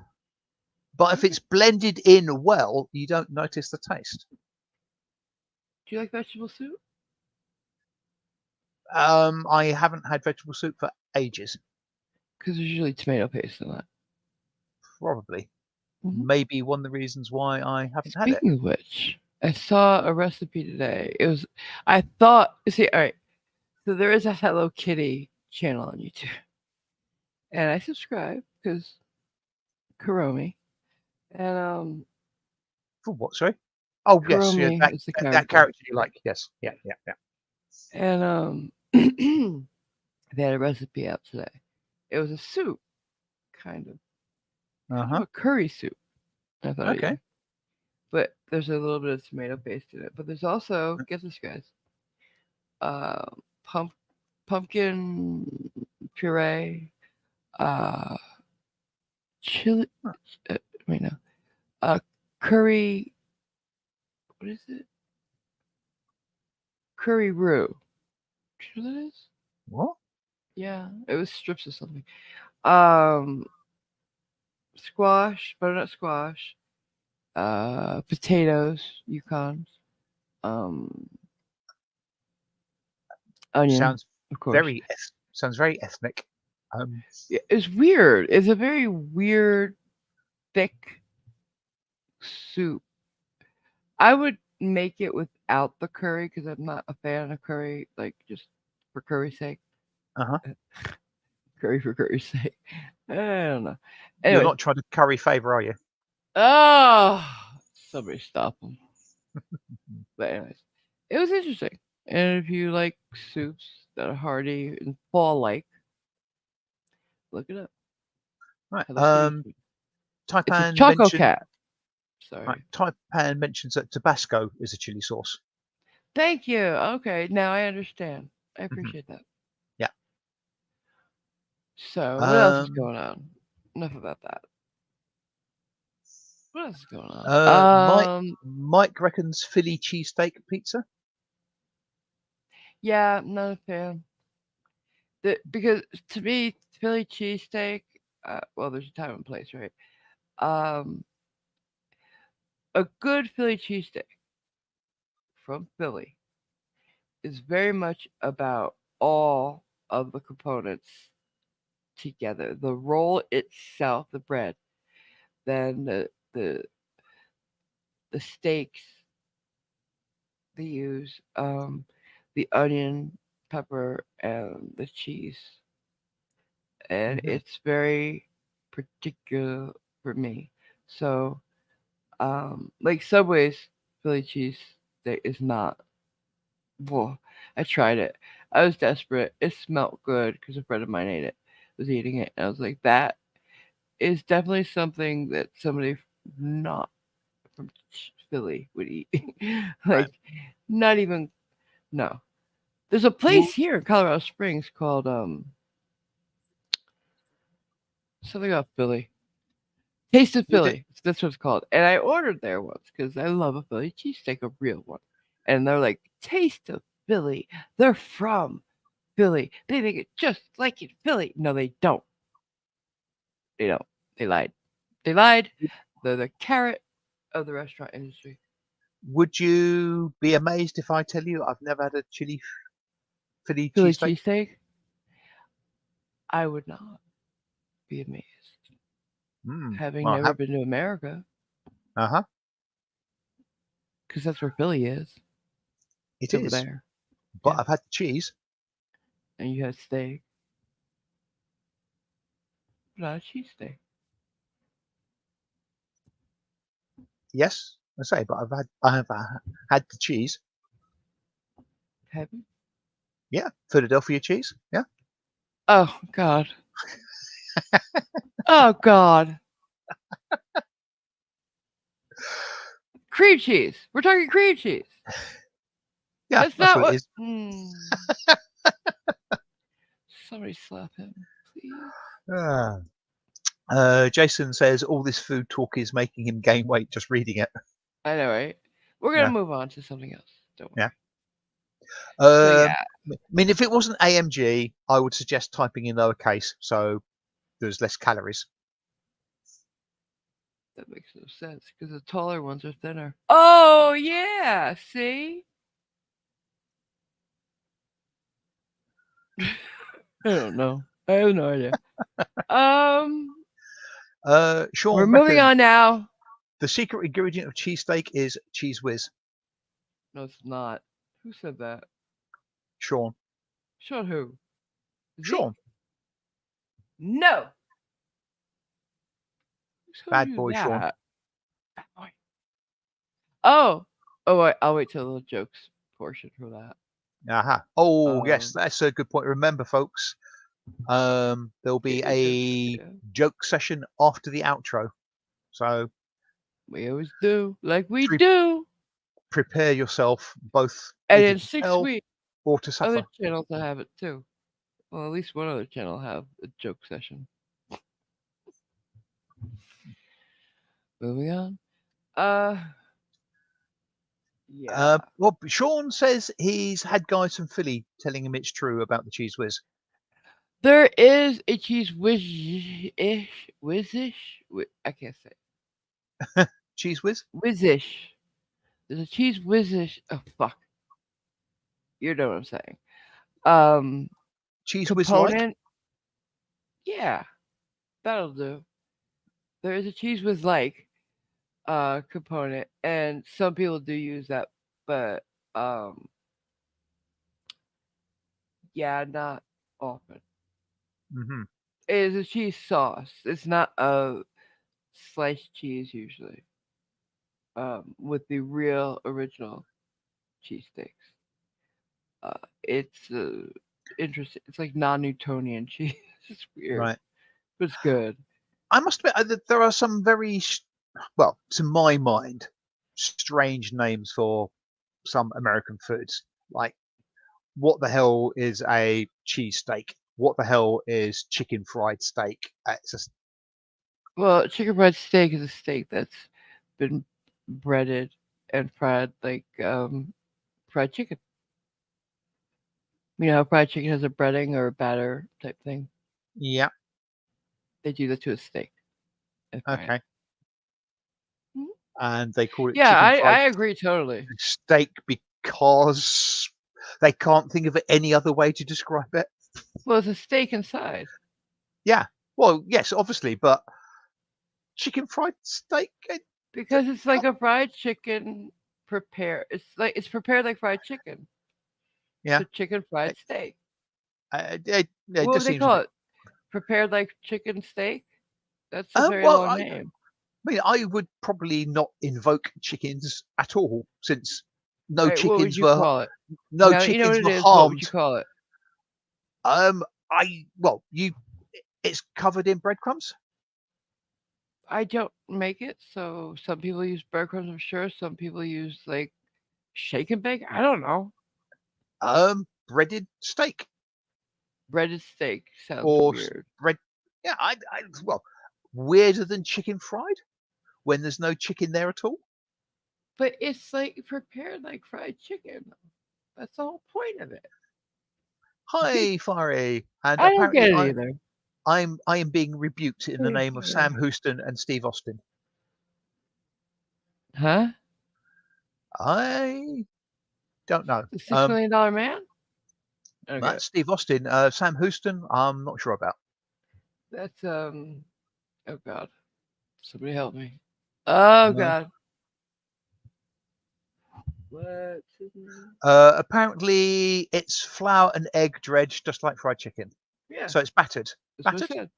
But if Okay. it's blended in well, you don't notice the taste. Do you like vegetable soup? I haven't had vegetable soup for ages. Because there's usually tomato paste in that. Probably. Hmm. Maybe one of the reasons why I haven't had it. Speaking of which, I saw a recipe today. I thought, see, all right. So there is a Hello Kitty channel on YouTube, and I subscribe because Kuromi, and For what, sorry? Oh, yes. Yeah, Kuromi that, is the that, that character, character you like. Yes. Yeah, yeah, yeah. and they had a recipe out today. It was a soup, kind of Uh-huh. a curry soup. I thought of you, Okay. but there's a little bit of tomato paste in it. But there's also, get this, guys, uh, pump, pumpkin puree, uh, chili. Huh. Uh, wait, no, curry. What is it? Curry roux. Do you know what that is? What? Yeah, it was strips of something. Um, Squash, butternut squash, potatoes, Yukons, um, onion, Sounds of course. sounds very ethnic. Um, Yeah, it's weird. It's a very weird, thick soup. I would make it without the curry because I'm not a fan of curry, like just for curry's sake. uh-huh. Curry for curry's sake. I don't know. You're Anyways, not trying to curry favor, are you? oh, somebody stop them. But anyways, it was interesting. And if you like soups that are hearty and fall-like, look it up. Right. Hello Kitty food. It's a Taipan Choco mentioned Cat. right. Sorry. Taipan mentions that Tabasco is a chili sauce. Thank you. Okay, now I understand. I Hmm. appreciate that. Yeah. So what else is Um, going on? Enough about that. What else is going Mike on? Mike reckons Philly cheesesteak pizza. Yeah, not a fan. Because to me, Philly cheesesteak. Well, there's a time and place, right? Um, a good Philly cheesesteak from Philly is very much about all of the components together. The roll itself, the bread, then the the steaks they use, the onion, pepper, and the cheese, and Hmm. it's very particular for me. So, like Subway's Philly cheese steak is not. Well, I tried it. I was desperate. It smelled good because a friend of mine ate it, was eating it, and I was like, that is definitely something that somebody not from Philly would eat. Right. Like, not even no. There's a place Well, here in Colorado Springs called something about Philly. Taste of would it? Philly. That's what it's called. And I ordered there once because I love a Philly cheesesteak, a real one. And they're like, Taste of Philly. They're from Philly. They make it just like in Philly. No, they don't. They don't. They lied. They lied. They're the carrot of the restaurant industry. Would you be amazed if I tell you I've never had a chili Philly Philly cheesesteak? cheesesteak? I would not be amazed. Having Well, never been to America, uh-huh. because that's where Philly is. It It's over is, there. but Yeah. I've had the cheese. And you had steak, but not a cheesesteak. Yes, I say, but I have had the cheese. Have you? Yeah, Philadelphia cheese. Yeah. Oh, God. Oh, God. Cream cheese. We're talking cream cheese. Yeah, That's that's not what it what. is. Somebody slap him, please. Ah. Jason says all this food talk is making him gain weight just reading it. I know, right? We're going to Yeah, move on to something else. Don't yeah. worry. So, yeah, I mean, if it wasn't AMG, I would suggest typing in lowercase so there's less calories. that makes no sense because the taller ones are thinner. Oh, yeah. See? I don't know. I have no idea. Um, we're Sean moving reckons on now. the secret ingredient of cheesesteak is cheese whiz. No, it's not. Who said that? Sean. Showed who? Zeke? Sean. No. Who told Bad you boy Sean. that? Boy. Oh. Oh, wait. I'll wait till the jokes portion for that. Aha. Oh, yes, Um, that's a good point. Remember, folks, there'll get be your jokes a ready. Yeah. joke session after the outro. So We always do. Like we pre- do. prepare yourself both And either in to 6 weeks, tell or to other suffer. channels will have it too. Well, at least one other channel have a joke session. Moving on. Uh, yeah. Well, Sean says he's had guys from Philly telling him it's true about the cheese whiz. There is a cheese whiz-ish, whiz-ish. I can't say Cheese whiz? whiz-ish. There's a cheese whiz-ish. Oh fuck, you know what I'm saying. Cheese whiz like? Component. Yeah, that'll do. There is a cheese whiz like component, and some people do use that, but um, yeah, not often. Hmm. It is a cheese sauce. It's not a sliced cheese usually. With the real original cheesesteaks. It's interesting. It's like non-Newtonian cheese. It's weird, Right. but it's good. I must admit that there are some very, well, to my mind, strange names for some American foods. Like, what the hell is a cheesesteak? what the hell is chicken fried steak? It's just, Well, chicken fried steak is a steak that's been breaded and fried like fried chicken. You know how fried chicken has a breading or a batter type thing? yeah, They do that to a steak and fry it. okay. Mhm. And they call it Yeah, chicken I fried agree totally. steak because they can't think of any other way to describe it. Well, it's a steak inside Yeah. Well, yes, obviously, but chicken fried steak? because it's like Can't- a fried chicken prepared. It's prepared like fried chicken. yeah. So chicken fried It, steak. it What would just they seems a call bit. it? Prepared like chicken steak? That's a very Well, long I name. mean, I would probably not invoke chickens at all, since no Right, what would chickens you were call it? no Now that you know chickens what it were is, what would harmed. you call it? It's covered in breadcrumbs. I don't make it, so some people use breadcrumbs, I'm sure. Some people use like shake and bake. I don't know. Breaded steak Breaded steak sounds or weird. bread. Yeah, well, weirder than chicken fried when there's no chicken there at all. But it's like prepared like fried chicken. That's the whole point of it. Hi, Fiery, and I don't apparently get it either. I am being rebuked in the name of Sam Houston and Steve Austin. Huh? I don't know. The $6 million man? I don't get it. That's Steve Austin. Sam Houston, I'm not sure about. That's oh god. Somebody help me. Oh Uh, god. What's his name? apparently, it's flour and egg dredged, just like fried chicken. Yeah, So it's battered. that's what I Battered?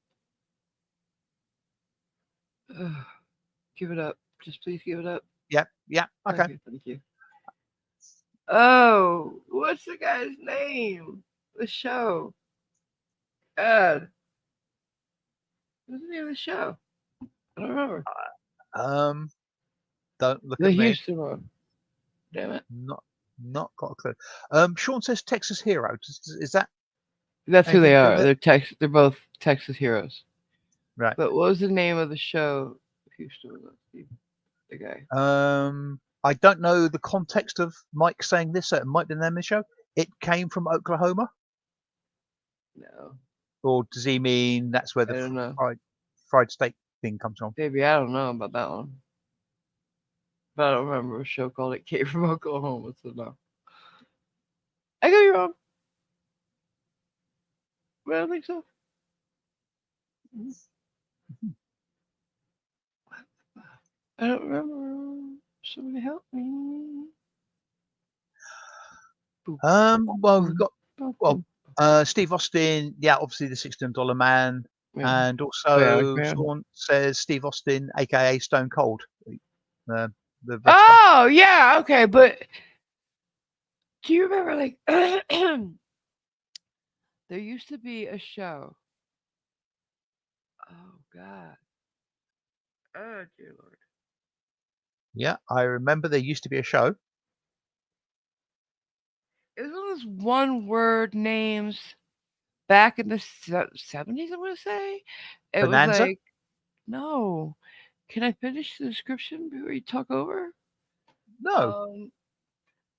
said. Ugh, give it up. Just please give it up. Yeah, yeah. Okay. Okay, thank you. Oh, what's the guy's name? The show. God. What's the name of the show? I don't remember. Um, don't look The at me. Houston one. Damn it. Not not got a clue. Sean says Texas Hero. Is that That's who anything they to do are. with it? They're both Texas heroes. Right. But what was the name of the show? Houston was the guy. I don't know the context of Mike saying this. So it might be the name of the show. It came from Oklahoma, No. or does he mean that's where I the don't know. fried steak thing comes from? Maybe I don't know about that one. But I don't remember a show called It Came from Oklahoma, so no. I could be wrong. But I don't think so. I don't remember. Somebody help me. Well, we've got well, Boom. Steve Austin. Yeah, obviously the $16 man, Yeah. and Bionic also Man. Sean says Steve Austin, aka Stone Cold, uh, the wrestler. Oh, yeah, okay, but do you remember, like, there used to be a show. Oh, God. Oh, dear Lord. Yeah, I remember there used to be a show. It was one of those one word names back in the 70s, I want to say. It was Bonanza? like, no. Can I finish the description before you talk over? No, Um,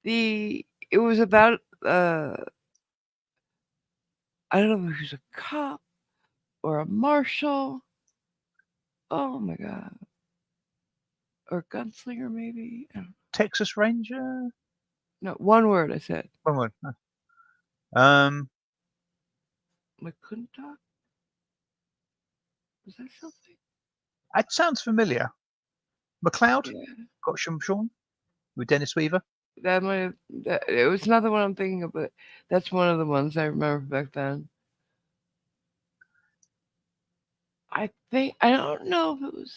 it was about I don't know if he was a cop or a marshal. Oh my god, or a gunslinger maybe. I don't know. Texas Ranger. No, one word I said. One word. Um, McClintock. Was that something? it sounds familiar. McLeod. Yeah, Got Sean with Dennis Weaver. that might have. It was another one I'm thinking of, but that's one of the ones I remember back then. I don't know if it was.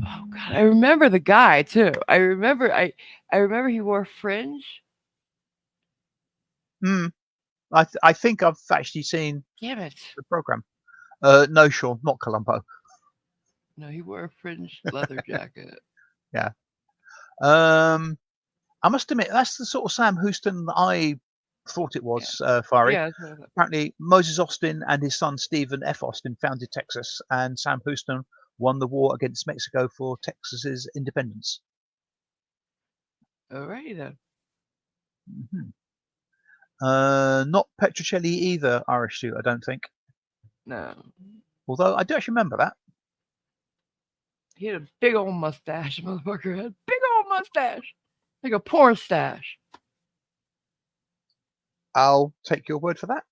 Oh god, I remember the guy too. I remember he wore fringe. Hmm. I think I've actually seen Damn it. the program. No, Sean, not Columbo. No, he wore a fringed leather jacket. Yeah. I must admit that's the sort of Sam Houston that I thought it Yeah. was Fiery. Yeah, that's what I thought. Apparently, Moses Austin and his son Stephen F. Austin founded Texas, and Sam Houston won the war against Mexico for Texas's independence. Alrighty then. Hmm. Not Petrocelli either, Irish stew, I don't think. No. Although I do actually remember that. He had a big old mustache, motherfucker had. Big old mustache. Like a porn stash. I'll take your word for that.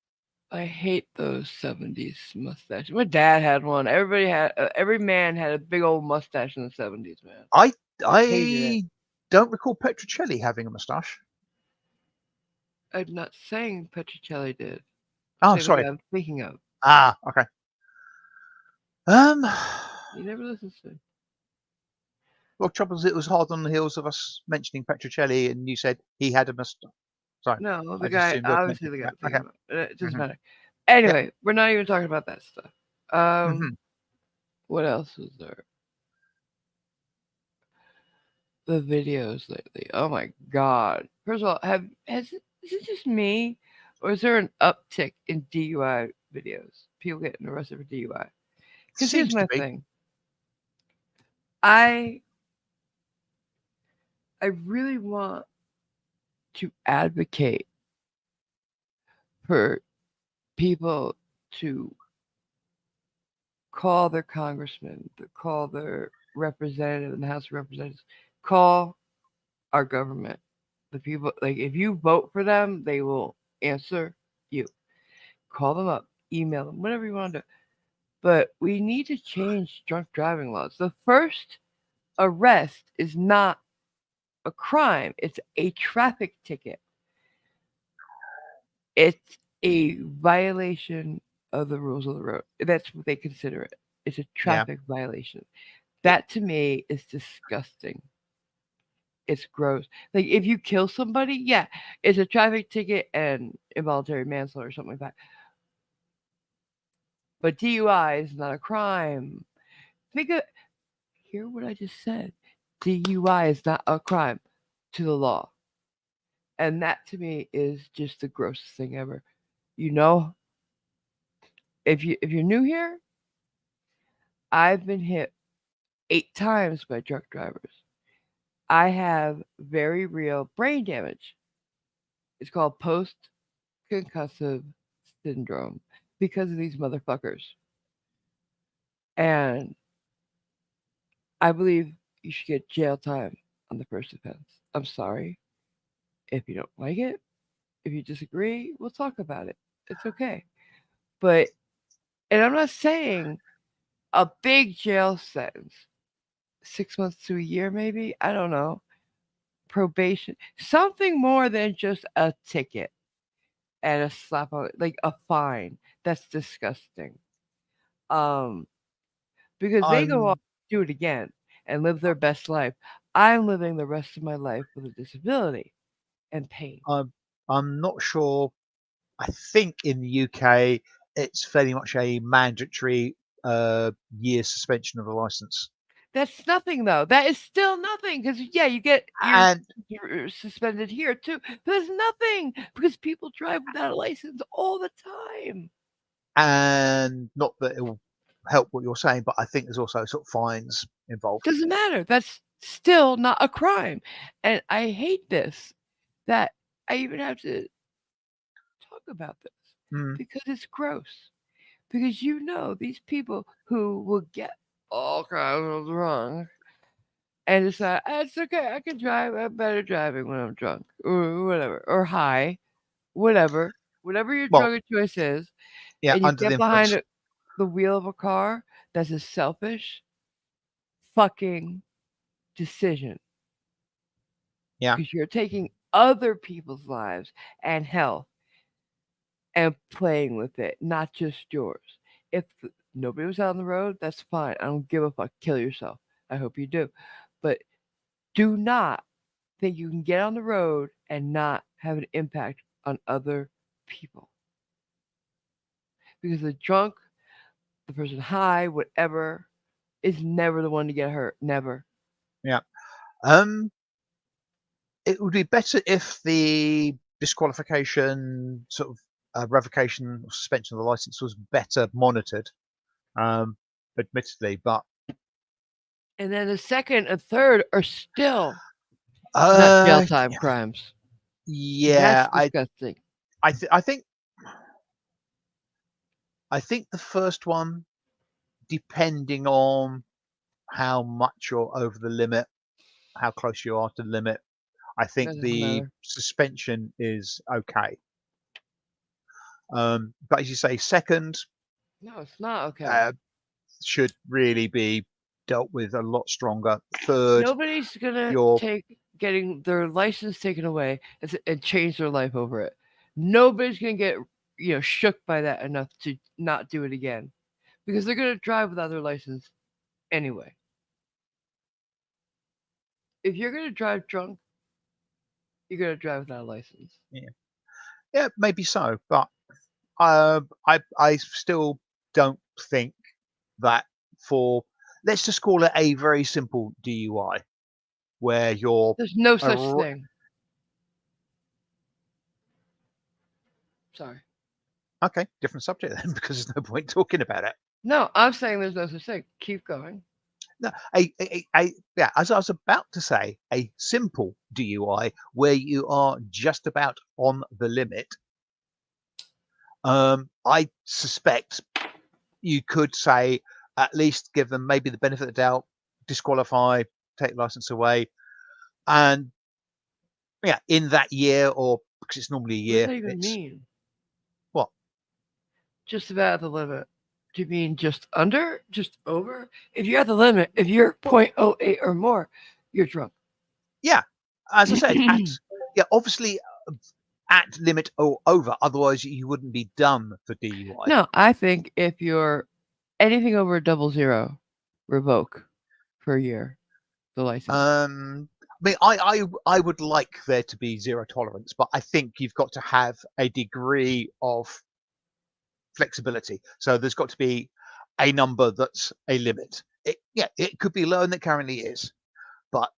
I hate those 70s mustaches. My dad had one. Every man had a big old mustache in the 70s, man. I Hated it. I don't recall Petrocelli having a moustache. I'm not saying Petricelli did. I'm Oh, saying the sorry. guy I'm thinking of. Okay. Um, You never listen to. well, trouble is, it was hard on the heels of us mentioning Petrocelli, and you said he had a moustache. Sorry, No, the I just guy, assumed you're obviously mentioning the guy that. I'm thinking Okay. about. It doesn't Hmm. matter. Yeah. Anyway, we're not even talking about that stuff. Hmm. What else was there? The videos lately. Oh my god. First of all, is it just me, or is there an uptick in DUI videos? People getting arrested for DUI. Because here's Seems to my be. thing. I I really want to advocate for people to call their congressman, to call their representative in the House of Representatives, call our government. The people, like, if you vote for them, they will answer you. Call them up, email them, whatever you want to do. But we need to change drunk driving laws. The first arrest is not a crime, it's a traffic ticket. It's a violation of the rules of the road. That's what they consider it. It's a Yeah. traffic violation. It, That to me is disgusting. It's gross. Like if you kill somebody, yeah, it's a traffic ticket and involuntary manslaughter or something like that. But DUI is not a crime. Think of hear what I just said. DUI is not a crime to the law. And that to me is just the grossest thing ever. You know, if you're new here, I've been hit 8 times by drunk drivers. I have very real brain damage. It's called post concussive syndrome because of these motherfuckers. And I believe you should get jail time on the first offense. I'm sorry. If you don't like it, if you disagree, we'll talk about it. It's okay. But, and I'm not saying a big jail sentence, 6 months to a year, maybe. I don't know. Probation, something more than just a ticket and a slap on, like a fine. That's disgusting. Um, because they go off I'm do it again and live their best life. I'm living the rest of my life with a disability and pain. I'm I'm not sure. I think in the UK it's fairly much a mandatory year suspension of the license. That's nothing though. That is still nothing because yeah, you get your And suspended here too. But that's nothing because people drive without a license all the time. not that it will help what you're saying, but I think there's also sort of fines involved. Doesn't matter. That's still not a crime. And I hate this that I even have to talk about this Mm, because it's gross. Because you know these people who will get all kinds of drunk and decide it's okay, I can drive. I'm better driving when I'm drunk or whatever or high, whatever, whatever your well, drug of choice is, yeah, and you under the get behind influence. the wheel of a car. That's a selfish fucking decision Yeah, because you're taking other people's lives and health and playing with it, not just yours. If nobody was out on the road, that's fine. I don't give a fuck. Kill yourself. I hope you do. But do not think you can get on the road and not have an impact on other people. Because the drunk, the person high, whatever, is never the one to get hurt. Never. yeah. Um, it would be better if the disqualification, sort of revocation or suspension of the license was better monitored, admittedly. But And then the second and third are still not jail uh, time crimes. That's yeah, disgusting. I, th- I think I think the first one, depending on how much you're over the limit, how close you are to the limit, I think That doesn't the matter. suspension is okay. But as you say, second No, it's not okay. uh, should really be dealt with a lot stronger. Third, Nobody's gonna you're take getting their license taken away and change their life over it. Nobody's gonna get shook by that enough to not do it again because they're gonna drive without their license anyway. If you're gonna drive drunk, you're gonna drive without a license. yeah, yeah, maybe so, but I still don't think that for, let's just call it a very simple DUI where you're There's no a, such thing. Sorry. okay, different subject then because there's no point talking about it. No, I'm saying there's no such thing. Keep going. No, yeah, as I was about to say, a simple DUI where you are just about on the limit. I suspect you could say at least give them maybe the benefit of the doubt, disqualify, take the license away, and yeah, in that year, or because it's normally a What does year, that even it's mean? what? Just about the limit. Do you mean just under? Just over? If you're at the limit, if you're Well, point oh 0.08 or more, you're drunk. yeah, as I said, at yeah, obviously at limit or over, otherwise you wouldn't be done for DUI. No, I think if you're anything over a double zero, revoke for a year the license. I mean, I would like there to be zero tolerance, but I think you've got to have a degree of flexibility. So there's got to be a number that's a limit. Yeah, it could be lower than it currently is, but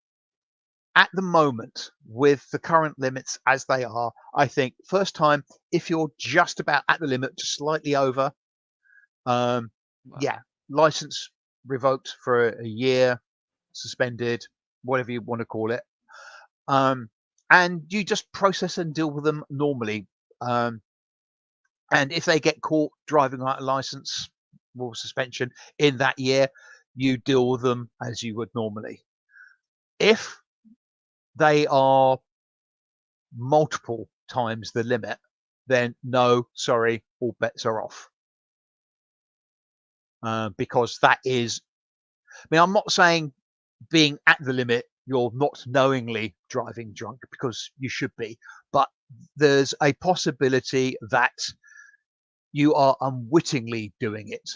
at the moment, with the current limits as they are, I think first time, if you're just about at the limit, just slightly over, um, Wow. yeah, license revoked for a year, suspended, whatever you want to call it. Um, and you just process and deal with them normally. Um, and if they get caught driving without a license or suspension in that year, you deal with them as you would normally. If they are multiple times the limit, then no, sorry, all bets are off. Because that is, I mean, I'm not saying being at the limit, you're not knowingly driving drunk because you should be, but there's a possibility that you are unwittingly doing it.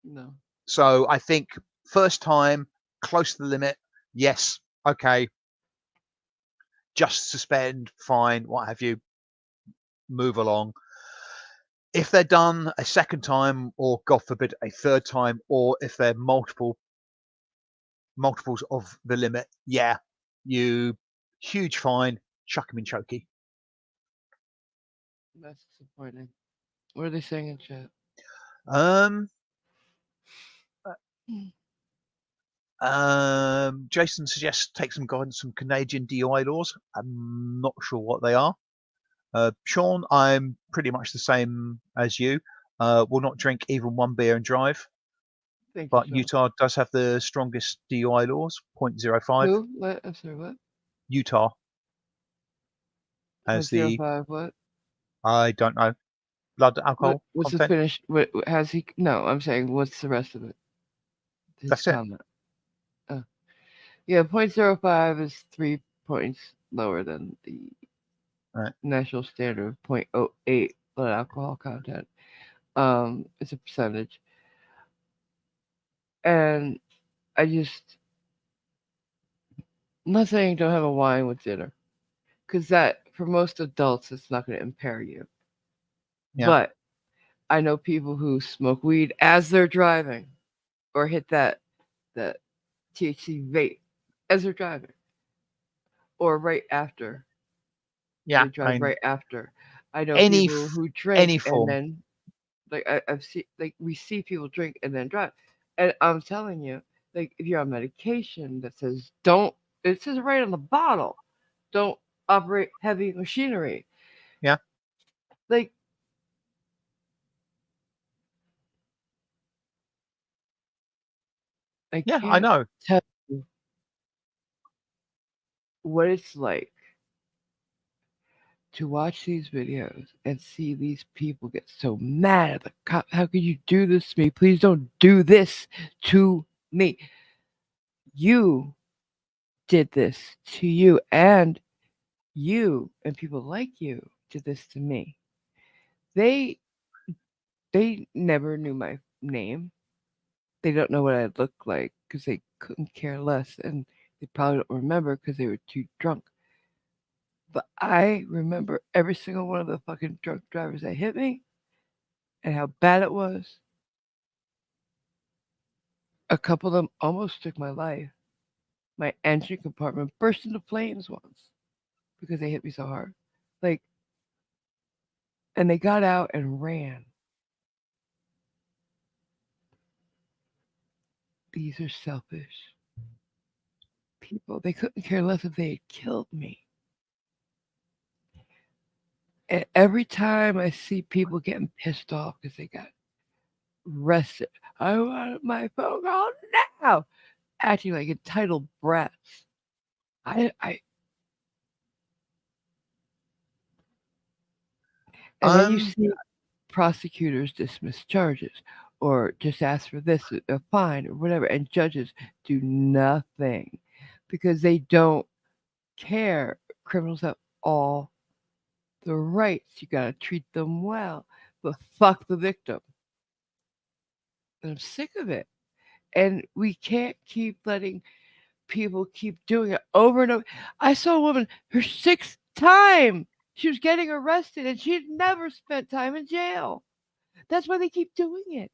No. So I think first time, close to the limit, yes, okay, just suspend, fine, what have you, move along. If they're done a second time, or God forbid, a third time, or if they're multiples of the limit, yeah, you huge fine, chuck them in chokey. That's disappointing. What are they saying in chat? Um, Jason suggests take some guidance from Canadian DUI laws. I'm not sure what they are. Sean, I'm pretty much the same as you. Will not drink even one beer and drive. Thank you, But Sean. Utah does have the strongest DUI laws, 0.05. Who? What? I'm sorry, what? Utah Point has zero the, five. What? I don't know, blood What? alcohol What's the content. finish? What has he? No, I'm saying what's the rest of it? His That's it. comment. Oh. Yeah, point zero 0.05 is 3 points lower than the Right. national standard of point oh 0.08 blood alcohol content. It's a percentage, and I just I'm not saying don't have a wine with dinner, because that for most adults it's not going to impair you. Yeah. But I know people who smoke weed as they're driving, or hit that THC vape as they're driving, or right after. Yeah, They I drive mean right after. I know any people who drink any and form. then I've seen we see people drink and then drive, and I'm telling you, like if you're on medication that says don't, it says right on the bottle, don't operate heavy machinery. Yeah, Like I yeah, I can't know. tell you what it's like to watch these videos and see these people get so mad at the cop. How could you do this to me? Please don't do this to me. You did this to you, and you and people like you did this to me. They they never knew my name. They don't know what I look like because they couldn't care less, and they probably don't remember because they were too drunk. But I remember every single one of the fucking drunk drivers that hit me and how bad it was. A couple of them almost took my life. My engine compartment burst into flames once because they hit me so hard. Like, and they got out and ran. These are selfish people. They couldn't care less if they had killed me. And every time I see people getting pissed off because they got arrested, I want my phone call now, acting like entitled brats. I, and then you Um, see prosecutors dismiss charges or just ask for this, a fine or whatever, and judges do nothing because they don't care. Criminals have all the rights. You gotta treat them well, but fuck the victim. And I'm sick of it. And we can't keep letting people keep doing it over and over. I saw a woman, her sixth time she was getting arrested, and she had never spent time in jail. That's why they keep doing it.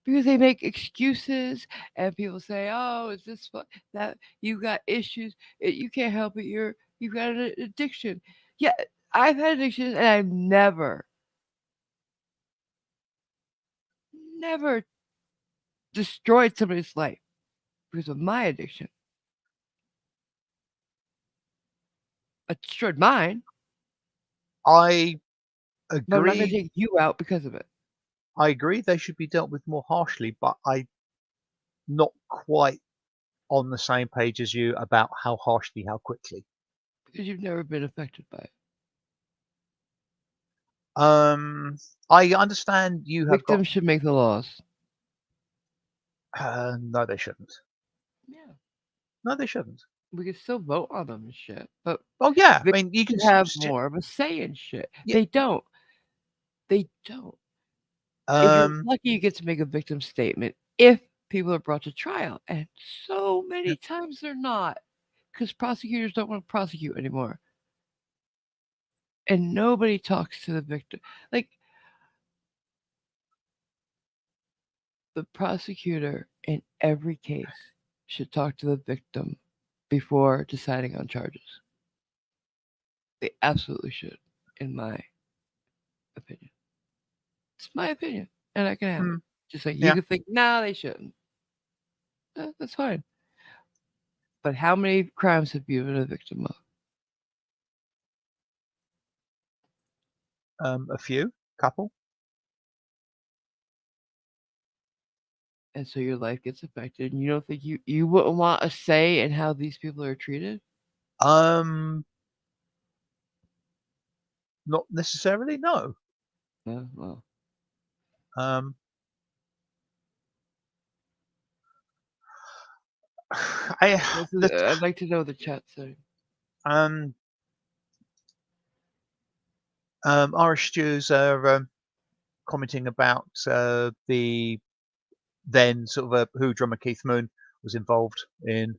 Because they make excuses, and people say, "Oh, is this that you got issues? You can't help it. You've got an addiction." Yeah, I've had addictions, and I've never destroyed somebody's life because of my addiction. I destroyed mine, I but I'm not going to agree. take you out because of it I agree they should be dealt with more harshly, but I'm not quite on the same page as you about how harshly, how quickly. because you've never been affected by it. Um, I understand you have got. Victims should make the laws. No, they shouldn't. Yeah, No, they shouldn't. we can still vote on them and shit, but Oh yeah, I victims mean you can. should have more of a say in shit. Yeah. They don't. They don't. If you're Um. lucky, you get to make a victim statement if people are brought to trial, and so Yeah. many times they're not because prosecutors don't want to prosecute anymore, and nobody talks to the victim. Like the prosecutor in every case should talk to the victim before deciding on charges. They absolutely should, in my opinion. It's my opinion, and I can have it. Mm, Just like you yeah. could think, nah, they shouldn't. That's fine. But how many crimes have you been a victim of? A few, couple. And so your life gets affected, and you don't think you wouldn't want a say in how these people are treated? Um. Not necessarily. No. Yeah, well, Um. I the I'd like to know the chat saying. um Irish Stews are commenting about the then sort of who drummer Keith Moon was involved in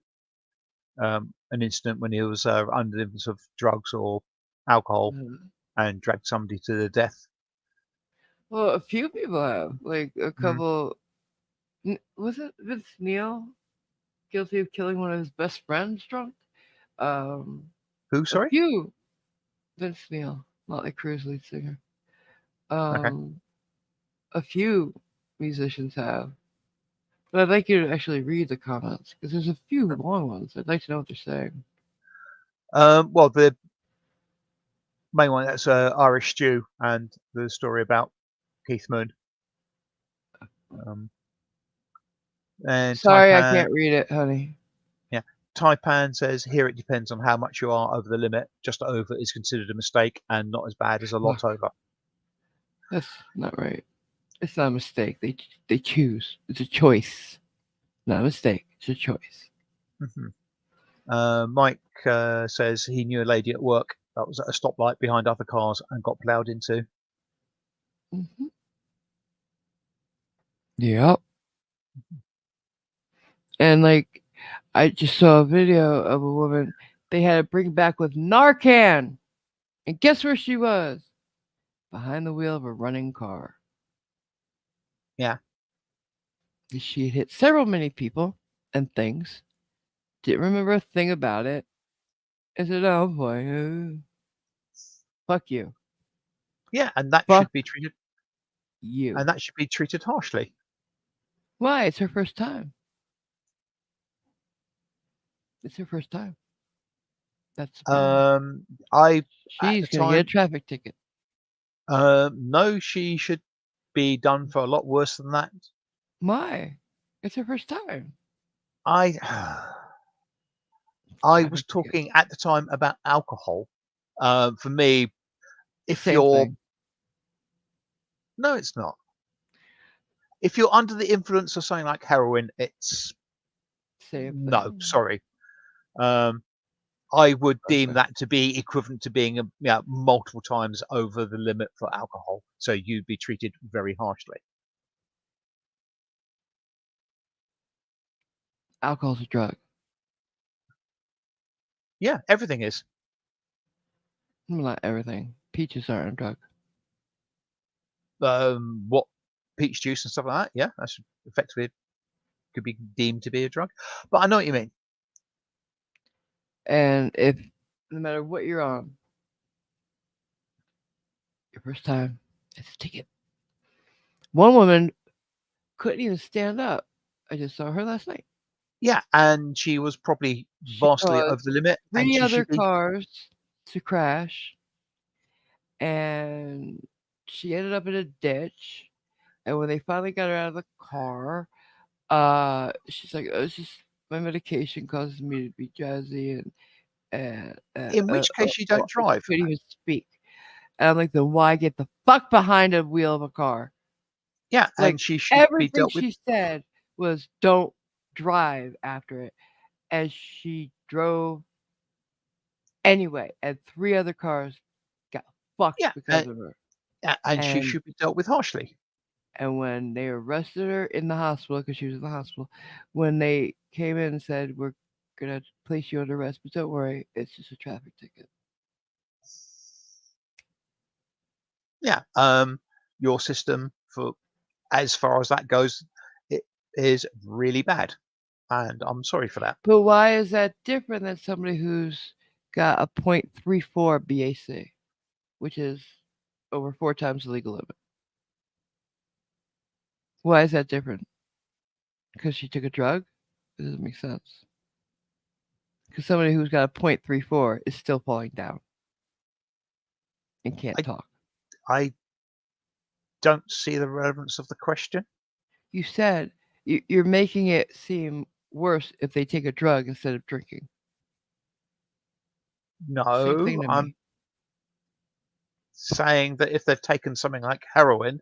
an incident when he was under the influence of drugs or alcohol Um, and dragged somebody to their death. well, a few people have, like a Mm. couple. Was it Vince Neil guilty of killing one of his best friends drunk? Um, Who? A Sorry. few. Vince Neil, Motley Crue's lead singer. Okay. Um, a few musicians have. But I'd like you to actually read the comments because there's a few long ones. I'd like to know what they're saying. Well, the main one, that's Irish Stew, and the story about Keith Moon. Um, and Sorry, I Taipan, can't read it, honey. yeah, Taipan says here it depends on how much you are over the limit. Just over is considered a mistake and not as bad as a lot Look, over. that's not right. It's not a mistake. They choose. It's a choice, not a mistake. It's a choice. Mhm. Mike says he knew a lady at work that was at a stoplight behind other cars and got ploughed into. Hmm. Yep. And like, I just saw a video of a woman. They had to bring back with Narcan, and guess where she was? Behind the wheel of a running car. Yeah, She had hit several many people and things. Didn't remember a thing about it. I said, "Oh boy, fuck you, yeah, and that fuck should be treated, you." and that should be treated harshly. Why? It's her first time. It's her first time. That's the problem. Um, I at She's the gonna get a time, traffic ticket. no, she should be done for a lot worse than that. Why? It's her first time. I I was Traffic ticket. talking at the time about alcohol. For me, if Same you're thing. no, it's not. If you're under the influence of something like heroin, it's Same no, thing. sorry. Um, I would deem Okay. that to be equivalent to being yeah, multiple times over the limit for alcohol. So you'd be treated very harshly. Alcohol's a drug. Yeah, everything is. Well, not everything. Peaches aren't a drug. What peach juice and stuff like that. Yeah, that's effectively could be deemed to be a drug. But I know what you mean. And if no matter what you're on, your first time, it's a ticket. One woman couldn't even stand up. I just saw her last night. Yeah, and she was probably She vastly caused over the limit, and three she other should be. cars to crash, and she ended up in a ditch. And when they finally got her out of the car, she's like, "Oh, it's just my medication causes me to be jazzy," In which case, you don't and she drive. couldn't even speak. And I'm like, "Then why get the fuck behind a wheel of a car?" Yeah, Like and she should be everything dealt with. she said was, "Don't drive after it," and she drove anyway, and three other cars got fucked Yeah, because of her. and she And should be dealt with harshly. when they arrested her in the hospital because she was in the hospital, when they came in and said, "We're gonna place you under arrest, but don't worry, it's just a traffic ticket." Yeah, your system for as far as that goes, it is really bad, and I'm sorry for that. But why is that different than somebody who's got a .34 BAC, which is over four times the legal limit? Why is that different? Because she took a drug? It doesn't make sense. Because somebody who's got a .34 is still falling down and can't I talk. I don't see the relevance of the question. You said you're making it seem worse if they take a drug instead of drinking. Same thing No, to me. I'm saying that if they've taken something like heroin,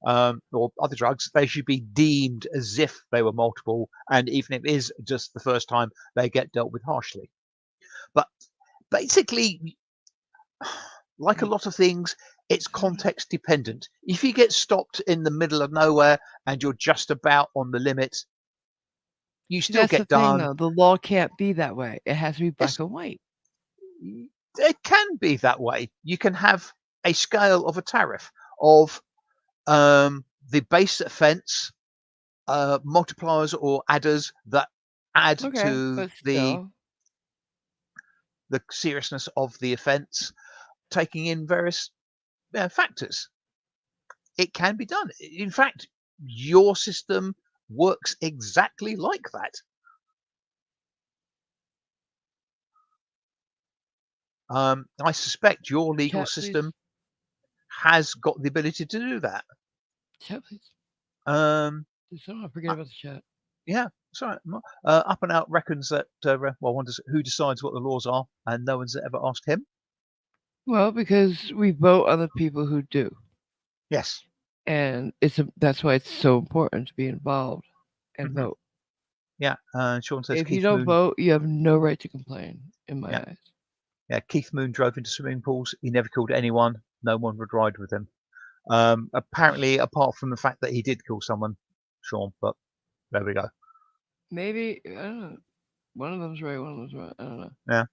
or other drugs, they should be deemed as if they were multiple, and even if it is just the first time, they get dealt with harshly. But basically, like a lot of things, it's context dependent. If you get stopped in the middle of nowhere and you're just about on the limit, you See, still that's the get thing, done. though. The law can't be that way. It has to be black Yes, and white. it can be that way. You can have a scale of a tariff of the base offence, multipliers or adders that add Okay, to but the still, the seriousness of the offence, taking in various factors. It can be done. In fact, your system works exactly like that. I suspect your legal Chat, please. system has got the ability to do that. Chat, please. Um, Just don't forget uh, about the chat. yeah, sorry. Up and Out reckons that wonders who decides what the laws are, and no one's ever asked him. Well, because we vote on the people who do, Yes. and that's why it's so important to be involved and Hmm. vote. Yeah. Sean says If you Keith don't Moon. vote, you have no right to complain, in my Yeah, eyes. yeah. Keith Moon drove into swimming pools. He never killed anyone. No one would ride with him. Apparently, apart from the fact that he did kill someone, Sean. But there we go. Maybe I don't know. One of them's right, one of them's wrong. I don't know. Yeah.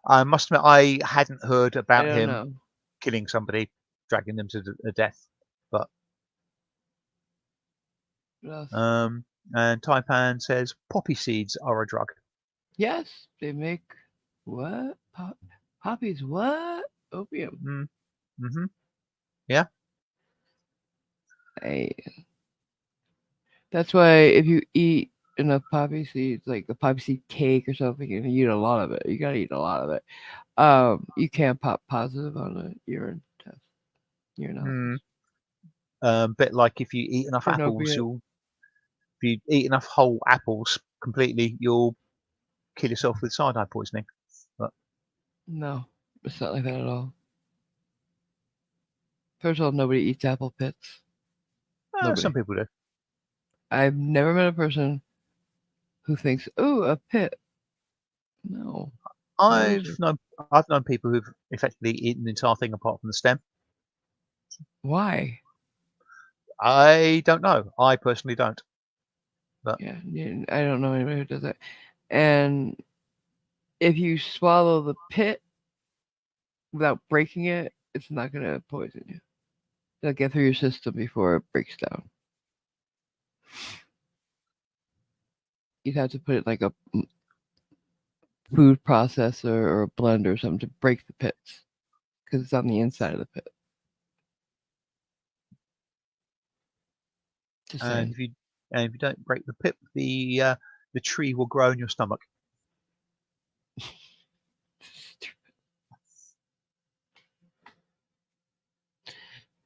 I must admit, I hadn't heard I about don't him know. killing somebody, dragging them to death. But What else? and Taipan says poppy seeds are a drug. Yes, they make what? Poppies? What? Opium. Mm, mm-hmm. Yeah. Hey, that's why if you eat enough poppy seeds, like a poppy seed cake or something, and you eat a lot of it, you gotta eat a lot of it. You can't pop positive on a urine test, urinalysis Mm. Bit like if you eat enough for an apples, opiate. if you eat enough whole apples completely, you'll kill yourself with cyanide poisoning. But No, it's not like that at all. First of all, nobody eats apple pits. some Nobody. people do. I've never met a person who thinks, "Oh, a pit." No, nobody's I've like, known I've known people who've effectively eaten the entire thing apart from the stem. why? I don't know. I personally don't. But Yeah, I don't know anybody who does that. And if you swallow the pit without breaking it, it's not gonna poison you. It'll get through your system before it breaks down. You'd have to put it like a food processor or a blender or something to break the pits because it's on the inside of the pit. Just and saying. if you don't break the pip, the tree will grow in your stomach.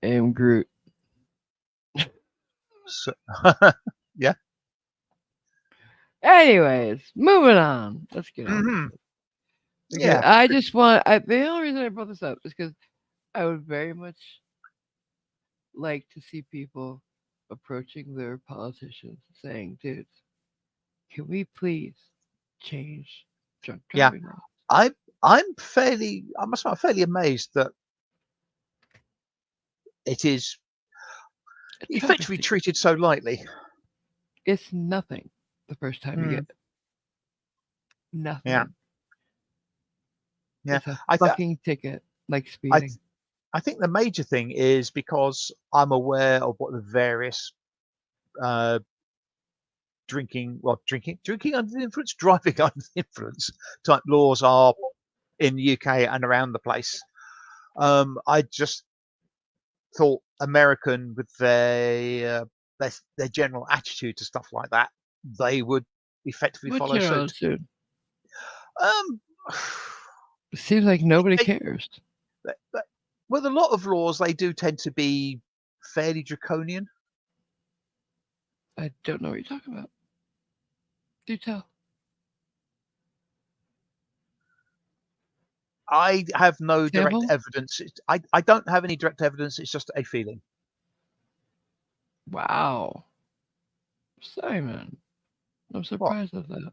And Groot. So, yeah. Anyways, moving on. Let's get on with Hmm. it. Because Yeah. I just want. The only reason I brought this up is because I would very much like to see people approaching their politicians saying, "Dude, can we please change drunk Yeah. driving law?" I I must say, I'm fairly amazed that it is A effectively travesty. treated so lightly. It's nothing the first time you Mm, get yeah. nothing. Yeah. It's a I th- fucking ticket, like I speeding. th- I think the major thing is because I'm aware of what the various uh, drinking under the influence, driving under the influence type laws are in the UK and around the place. I just thought American, with their general attitude to stuff like that, they would effectively What's follow your suit. attitude? Um, It seems like nobody they, cares. they, with a lot of laws, they do tend to be fairly draconian. I don't know what you're talking about. Do tell. I have no direct Example? evidence. I don't have any direct evidence. It's just a feeling. Wow. Simon. I'm What? surprised at that.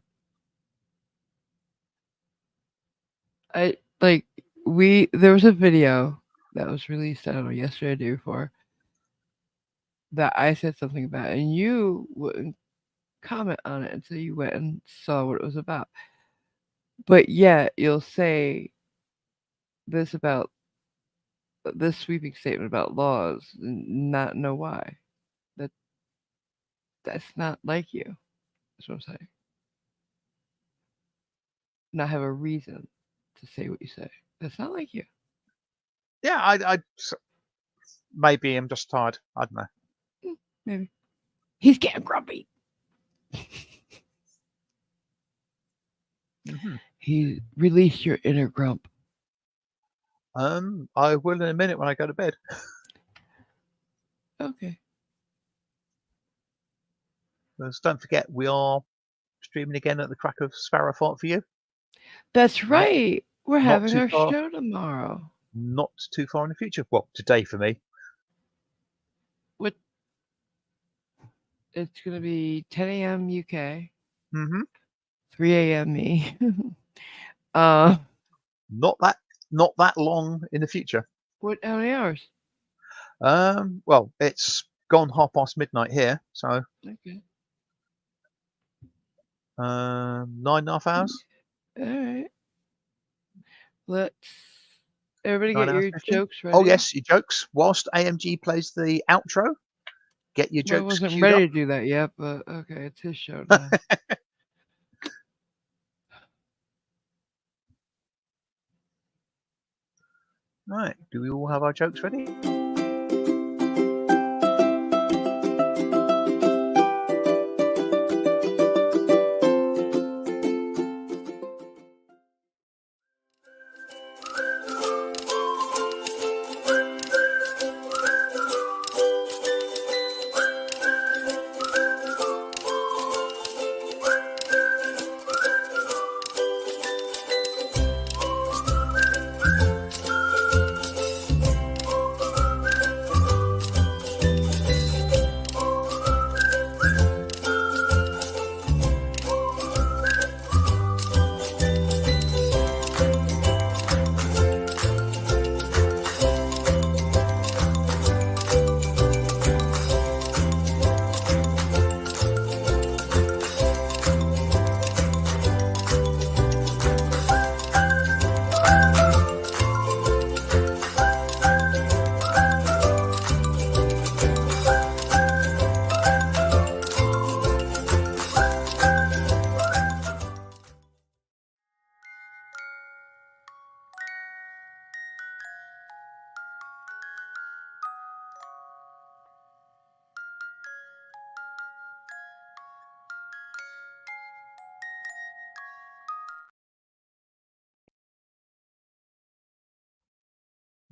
I like there was a video that was released, I don't know, yesterday or the day before, that I said something about, and you wouldn't comment on it until you went and saw what it was about. But yet you'll say this about this sweeping statement about laws and not know why. That that's not like you. That's what I'm saying. Not have a reason to say what you say. That's not like you. Yeah, maybe I'm just tired. I don't know. Maybe. He's getting grumpy. Hmm. He released your inner grump. I will in a minute when I go to bed. Okay. Don't forget, we are streaming again at the crack of Sparrow Fart for you. That's Not right. We're not having too our far, show tomorrow. not too far in the future. Well, today for me. What? It's gonna be 10 a.m. UK, Hmm. 3 a.m. me. uh, Not that long in the future. what? How many hours? Well, it's gone midnight here, so Okay. 9.5 hours, All right. Let's everybody get 9 hours your 50. jokes Oh ready. yes, your jokes. Whilst AMG plays the outro, get your Well, I jokes wasn't queued up. ready to do that yet, but okay, it's his show now. Right, do we all have our jokes ready?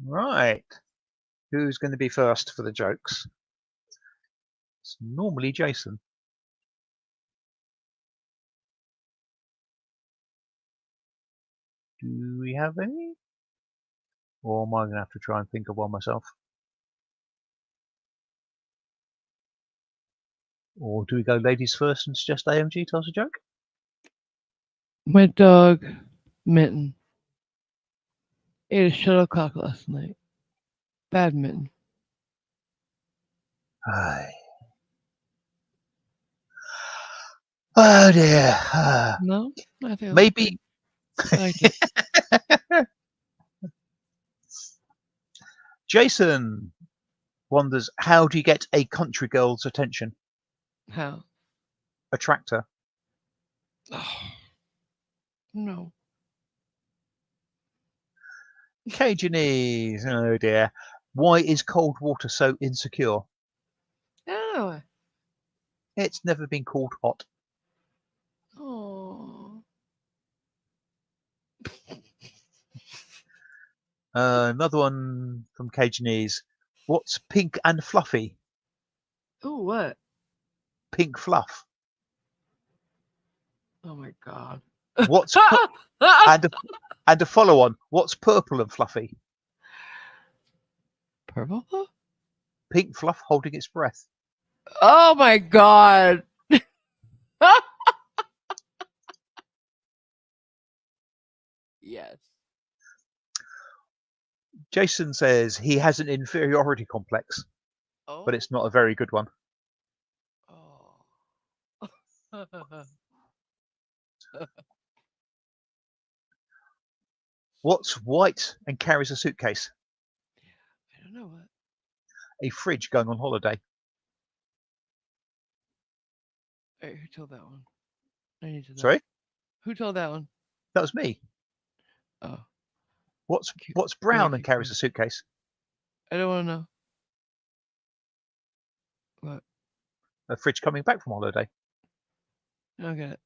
Right, who's going to be first for the jokes? It's normally Jason. Do we have any? Or am I going to have to try and think of one myself? Or do we go ladies first and suggest AMG tells a joke? My dog, Mitten, ate a shuttlecock last night. Badminton. Aye. Oh dear. No, I think it was good. Maybe. I liked it. Jason wonders, how do you get a country girl's attention? How? A tractor. Oh, no. Cajunese. Oh dear. Why is cold water so insecure? I don't know. It's never been called hot. Oh. Another one from Cajunese. What's pink and fluffy? Oh, what? Pink fluff. Oh my god. What's and a follow on. What's purple and fluffy? Purple? Pink fluff holding its breath. Oh my god. Yes. Jason says he has an inferiority complex, but Oh. it's not a very good one. Oh. What's white and carries a suitcase? I don't know what. A fridge going on holiday. Wait, who told that one? I need to know. Sorry? Who told that one? That was me. Oh, What's can I brown and keep carries going? a suitcase? I don't want to know. What? A fridge coming back from holiday. I don't get it.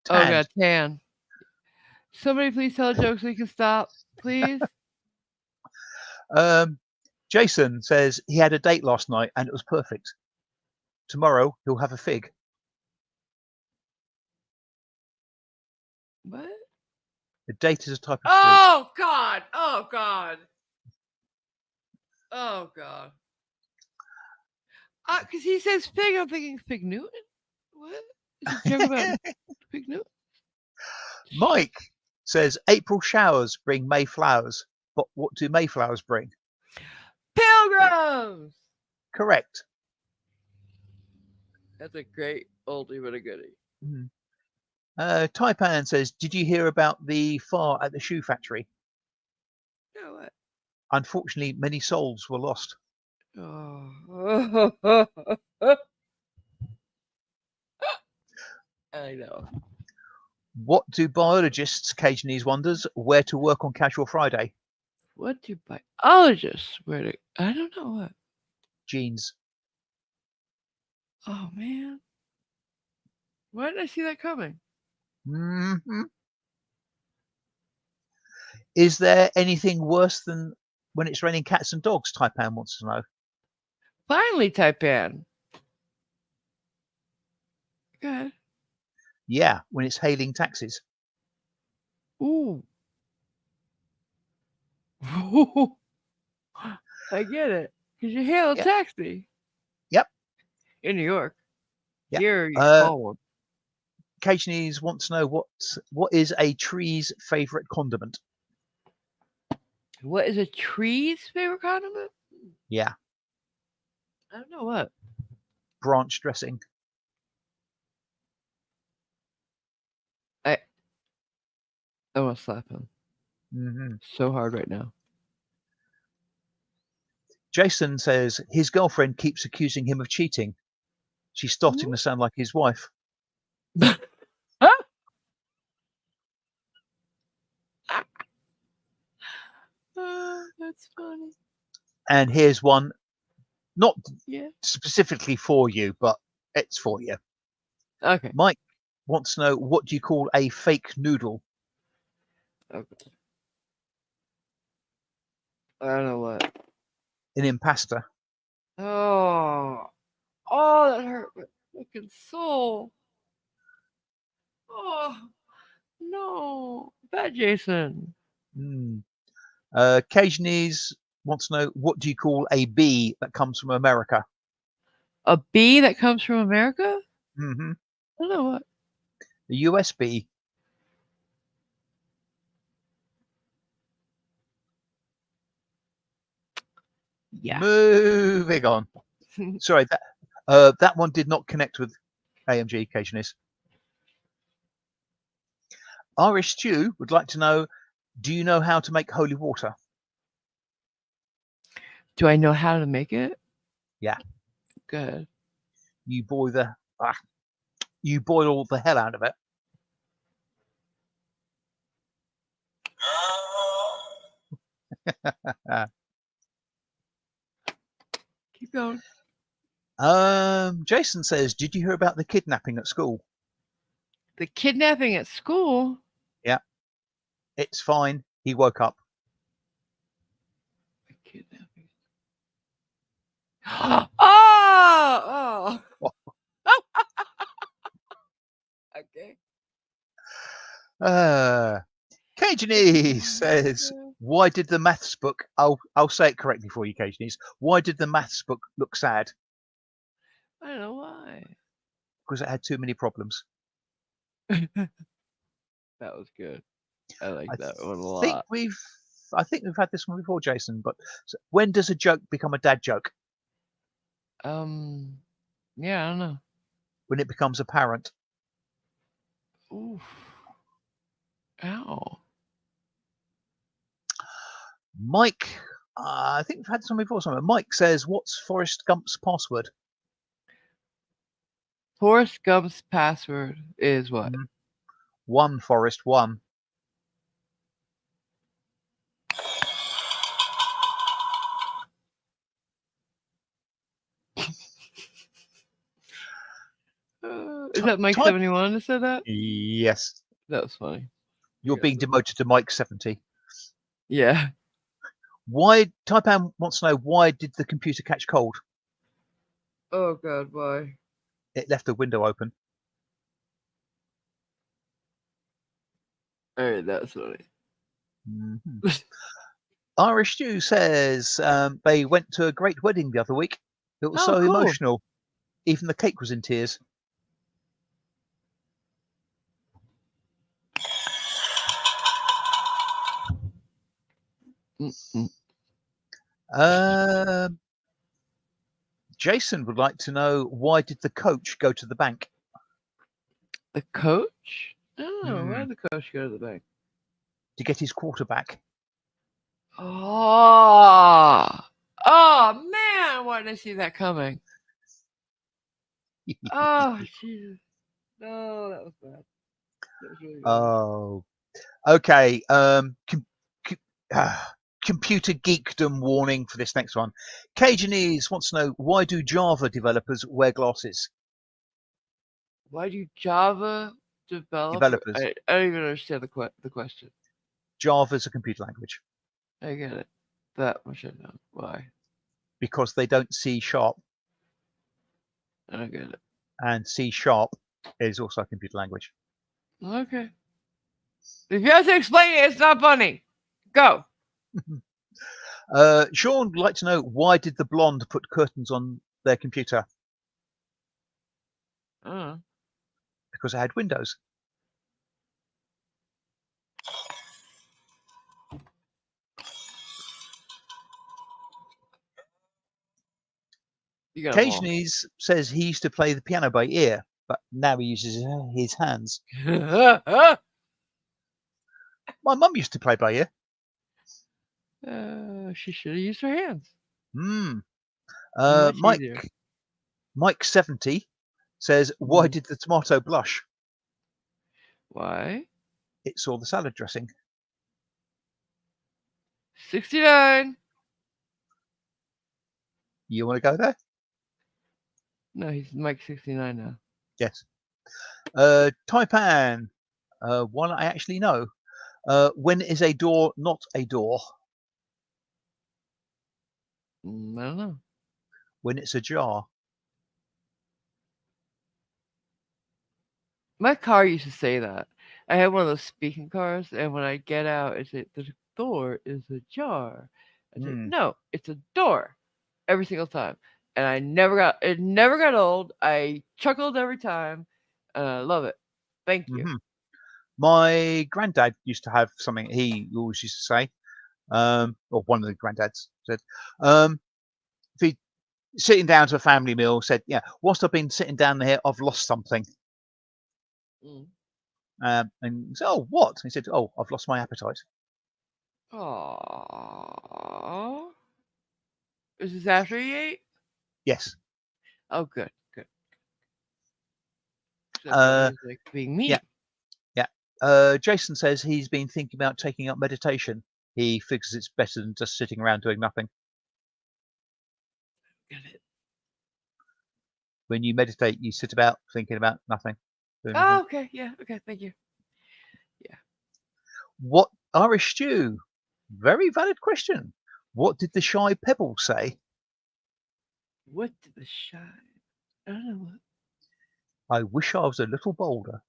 Oh, Tanned. God, tan. Somebody please tell a joke so we can stop. Please? Jason says he had a date last night and it was perfect. Tomorrow he'll have a fig. What? A date is a type of fruit. Oh, God. Oh, God. Oh, God. Because he says fig, I'm thinking Fig Newton? What? Is it a joke about Fig Newton? Mike says April showers bring May flowers, but what do Mayflowers bring? Pilgrims! Correct. That's a great oldie but a goodie. Mm. Taipan says, did you hear about the fire at the shoe factory? No, what? Unfortunately, many souls were lost. Oh. I know. What do biologists occasionally wonders where to work on Casual Friday? What do biologists wear to... I don't know what. Jeans. Oh, man. Why didn't I see that coming? Mm-hmm. Is there anything worse than when it's raining cats and dogs? Taipan wants to know. Finally, Taipan. Go ahead. Yeah, when it's hailing taxis. Ooh. I get it. Because you hail a Yeah. taxi. Yep. In New York. Yeah. Here, you call one. Occasionally wants to know what is a tree's favorite condiment. What is a tree's favorite condiment? Yeah, I don't know what. branch dressing. I want to slap him Mm-hmm. so hard right now. Jason says his girlfriend keeps accusing him of cheating. She's starting to sound like his wife. Oh, that's funny. And here's one, not Yeah. specifically for you, but it's for you. Okay. Mike wants to know, what do you call a fake noodle? Okay. I don't know what. An impasta. Oh. Oh, that hurt my fucking soul. Oh, no. Bad Jason. Mm. Occasionally wants to know, what do you call a bee that comes from America? A bee that comes from America? Mm-hmm. I don't know what. The US bee. Yeah. Moving on. Sorry, that one did not connect with AMG occasionist. Irish Stew would like to know, do you know how to make holy water? Do I know how to make it? Yeah. Good. You boil you boil the hell out of it. Keep going. Jason says, did you hear about the kidnapping at school? The kidnapping at school? Yeah. It's fine. He woke up. The kidnapping. Oh! Oh, Okay. Cajanese says, why did the maths book, I'll say it correctly for you, Cajanese. Why did the maths book look sad? I don't know why. Because it had too many problems. That was good. I like I that one a think lot. we've I think we've had this one before, Jason, but when does a joke become a dad joke? Um, yeah, I don't know. When it becomes apparent. Oof. Ow. Mike, I think we've had this one before somewhere. Mike says, what's Forrest Gump's password? Forrest Gump's password is what? One, Forrest, one. Is that Mike Type 71 that said that? yes. That was funny. You're being demoted to Mike 70. Yeah. Why Taipan wants to know why did the computer catch cold? Oh God, why? It left the window open. All right, that's funny. Mm-hmm. Irish Stew says they went to a great wedding the other week. It was Oh, so cool. emotional. Even the cake was in tears. Mm-mm. Jason would like to know why did the coach go to the bank? The coach? Oh, why Hmm. did the coach go to the bank? To get his quarterback. Oh, oh man, why didn't I see that coming? Oh, Jesus. No, that was bad. That was really bad. Oh, okay. Computer geekdom warning for this next one. Cajanese wants to know why do Java developers wear glasses? Why do Java develop? Developers. I don't even understand the question. Java's a computer language I get it. That much I know. Why? because they don't C sharp, I don't get it. and C sharp is also a computer language. Okay. If you have to explain it, it's not funny. Go. Sean would like to know why did the blonde put curtains on their computer? Uh, Because it had windows. you got them all. Cajanese says he used to play the piano by ear, but now he uses his hands. My mum used to play by ear. She should have used her hands. Hmm. Much easier. Mike 70 says, why did the tomato blush? Why? It saw the salad dressing. 69. You want to go there? No, he's Mike 69 now. Yes. Taipan, one I actually know. When is a door not a door? I don't know. When it's a jar. My car used to say that. I had one of those speaking cars, and when I get out, it said, the door is ajar. I said, no, it's a door. Every single time. And it never got old. I chuckled every time. And I love it. Thank you. Mm-hmm. My granddad used to have something he always used to say, or one of the granddads said, if he sitting down to a family meal, said, yeah, whilst I've been sitting down here, I've lost something. And he said, oh, what? He said, oh, I've lost my appetite. Aww. Is this after he ate? Yes. Oh, good, good. So he's like being mean. Yeah. Jason says he's been thinking about taking up meditation. He figures it's better than just sitting around doing nothing. Get it. When you meditate, you sit about thinking about nothing. Oh, okay. Yeah. Okay. Thank you. Yeah. What Irish stew? Very valid question. What did the shy pebble say? What did the shy? I don't know what. I wish I was a little bolder.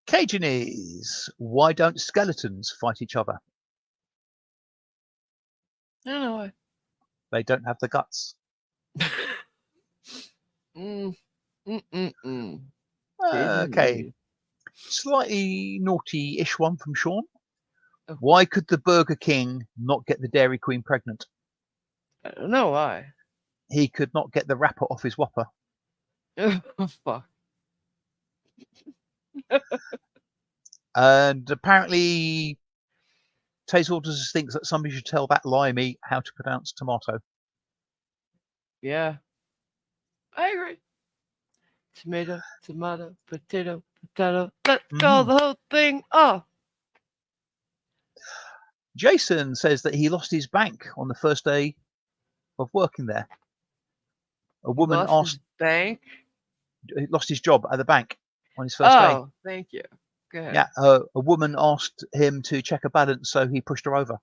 Cajanese. Why don't skeletons fight each other? I don't know why. They don't have the guts. Okay. Slightly naughty-ish one from Sean. Oh. Why could the Burger King not get the Dairy Queen pregnant? I don't know why. He could not get the wrapper off his Whopper. Oh, fuck. And apparently, Taste Waters thinks that somebody should tell that limey how to pronounce tomato. Yeah. I agree. Tomato, tomato, potato, potato. Let's call the whole thing off. Jason says that he lost his bank on the first day of working there. A He woman lost his asked, bank. he lost his job at the bank on his first day. Oh, thank you. Go ahead. Yeah, a woman asked him to check a balance, so he pushed her over.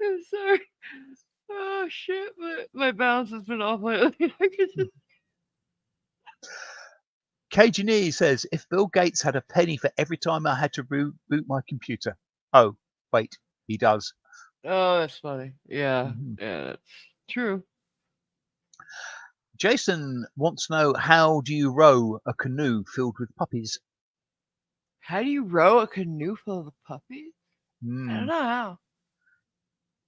I'm sorry. Oh shit, my balance has been off lately. I could just... Cajun E says, if Bill Gates had a penny for every time I had to reboot my computer. Oh, wait, he does. Oh, that's funny. Yeah, Mhm. yeah, that's true. Jason wants to know, how do you row a canoe filled with puppies? How do you row a canoe full of puppies? I don't Mm, know how.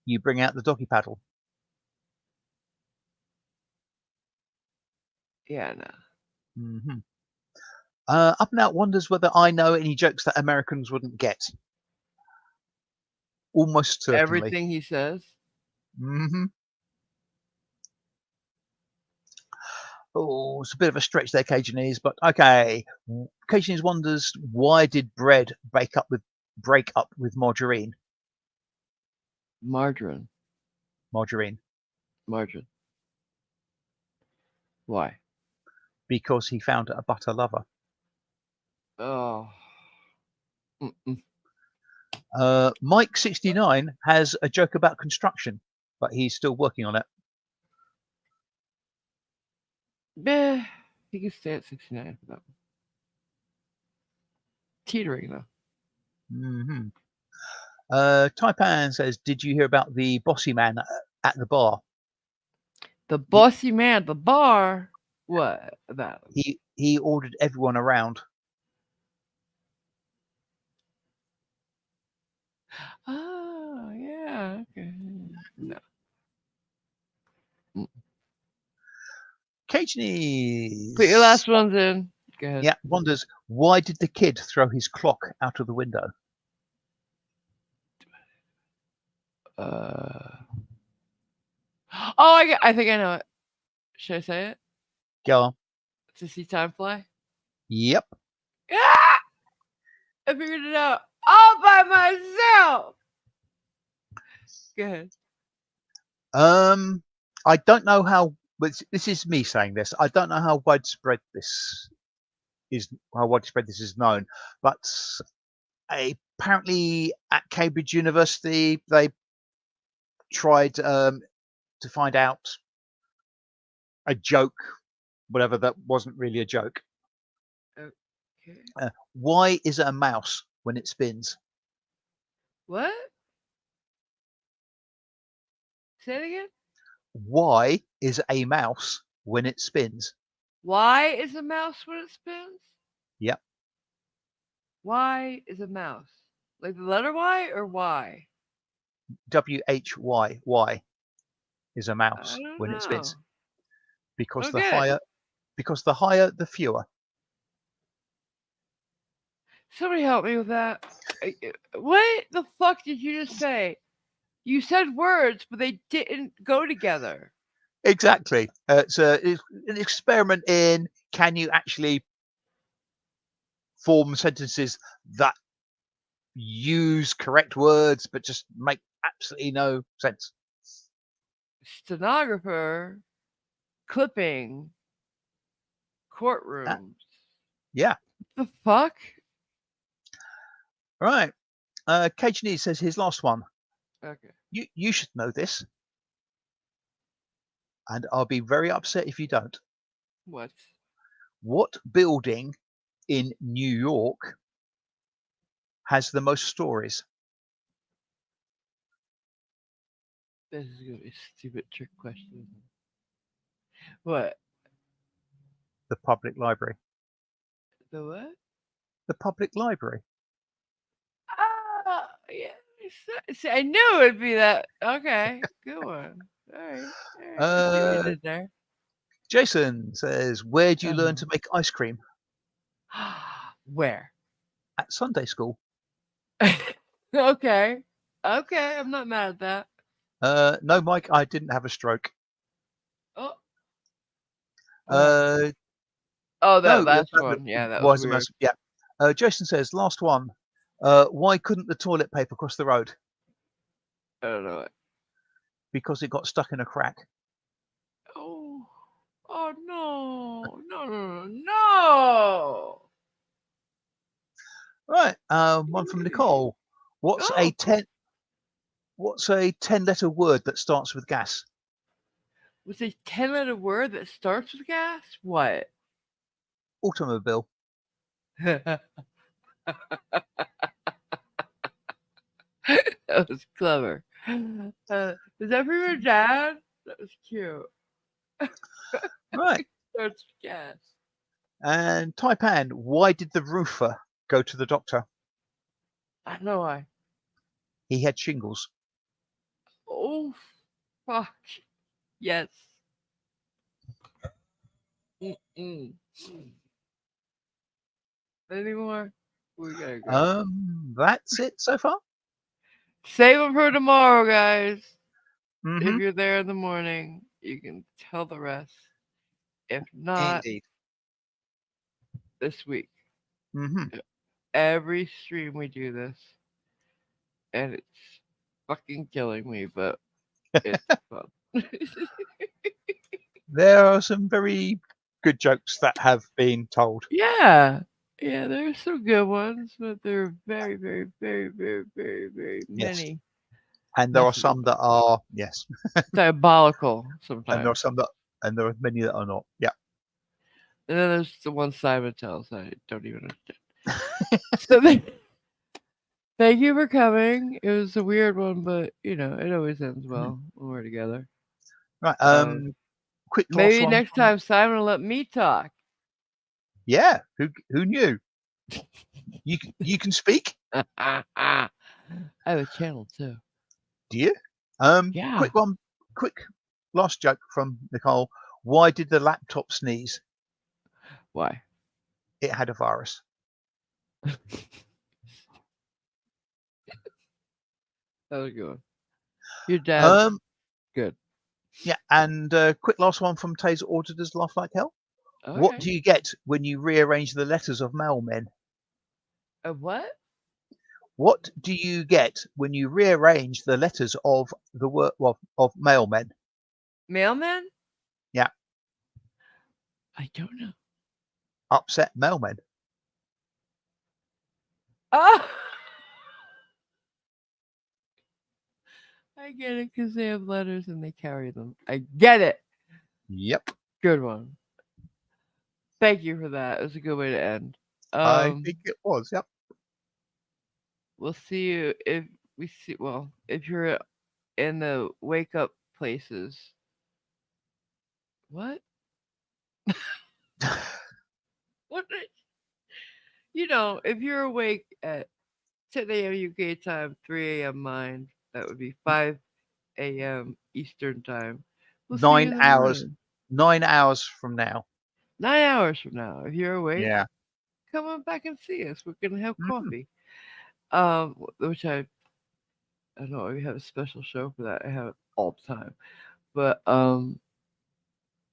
you bring out the doggy paddle. Yeah, no. Hmm. Up and Out wonders whether I know any jokes that Americans wouldn't get. Almost certainly. Everything he says. Hmm. Oh, it's a bit of a stretch there, Cajunese, but okay. Cajunese wonders, why did bread break up with margarine? Margarine. Margarine. Margarine. Why? Because he found a butter lover. Oh. Mm-mm. Mike69 has a joke about construction, but he's still working on it. Meh. He can stay at 69 for that one. Teetering, though. Hmm. Taipan says, did you hear about the bossy man at the bar? The He, bossy man at the bar. What about him? he ordered everyone around. Oh, yeah. Okay. No. Mm. Put your Cajunese, last ones in. Go ahead. yeah, wonders, why did the kid throw his clock out of the window? Uh. Oh, I think I know it. Should I say it? Yeah. To see time fly? Yep. Ah! I figured it out all by myself. Go ahead. I don't know how, but this is me saying this. I don't know how widespread this is known, but apparently at Cambridge University they tried to find out a joke, whatever that wasn't really a joke. Okay. Why is it a mouse when it spins? What? Say it again. Why is a mouse when it spins? Why is a mouse when it spins? Yep. Why is a mouse? Like the letter Y or why? WHY. Why is a I mouse don't when it know. spins? I Because don't the get it. higher, the fewer. Somebody help me with that. What the fuck did you just say? You said words, but they didn't go together. Exactly. It's an experiment in, can you actually form sentences that use correct words but just make absolutely no sense? Stenographer, clipping, Uh, courtrooms. yeah. The fuck? Right. Cajun says his last one. Okay. You should know this, and I'll be very upset if you don't. What? What building in New York has the most stories? This is gonna be a stupid trick question. What? The public library. The what? The public library. Ah, yeah. See, I knew it'd be that. Okay, good one. All right, all right. I see what you Uh, did there. Jason says, where do you learn to Uh-huh. make ice cream? Where? At Sunday school. Okay, okay. I'm not mad at that. No, Mike, I didn't have a stroke. Oh, what happened? Uh, Oh, that No, last one. Yeah, that why was is the weird. mouse? Yeah. Jason says, last one. Why couldn't the toilet paper cross the road? I don't know. Because it got stuck in a crack. Oh, oh no, no, no, no, no. Right. One from Nicole. What's a Oh, cool. ten? What's a 10-letter word that starts with gas? Was a 10-letter word that starts with gas? What? Automobile. That was clever. Is that for your dad? That was cute. Right. Starts with gas. And Taipan, why did the roofer go to the doctor? I don't know why. He had shingles. Oh, fuck. Yes. Mm-mm. Any more? We gotta go. That's it so far. Save them for tomorrow, guys. If Mm-hmm. you're there in the morning, you can tell the rest. If not, Indeed. this week. Mm-hmm. Every stream we do this, and it's fucking killing me, but it's fun. There are some very good jokes that have been told. Yeah. Yeah, there's some good ones, but there are very, very, very, very, very, very Yes. many And there are messy some that ones. are, yes. Diabolical And there are sometimes. some that, and there are many that are not. Yeah. And then there's the one Simon tells I don't even understand. So they, thank you for coming. It was a weird one, but it always ends Mhm. well when we're together. Right. Uh, Quick last maybe one next from, time Simon will let me talk. yeah. Who knew? You can speak? I have a channel too. Do you? Yeah. Quick one. Quick last joke from Nicole. Why did the laptop sneeze? Why? It had a virus. That was a good one. Your dad's Um, good. yeah. And quick last one from Taser Auditors Laugh Like Hell. All What right. do you get when you rearrange the letters of mailmen? A what? What do you get when you rearrange the letters of the word of mailmen? Mailman? Yeah, I don't know. upset mailmen. Oh, I get it because they have letters and they carry them. I get it. Yep, Good one. Thank you for that. It was a good way to end. I Um, think it was. Yep. we'll see you if we see. Well, if you're in the wake up places. What? What? If you're awake at 10 a.m. UK time, 3 a.m. mine, that would be 5 a.m. Eastern time. We'll see you nine in the hours. morning. 9 hours from now. 9 hours from now, if you're awake, Yeah. come on back and see us. We're gonna have Mhm. coffee. Which I know we have a special show for that. I have it all the time. But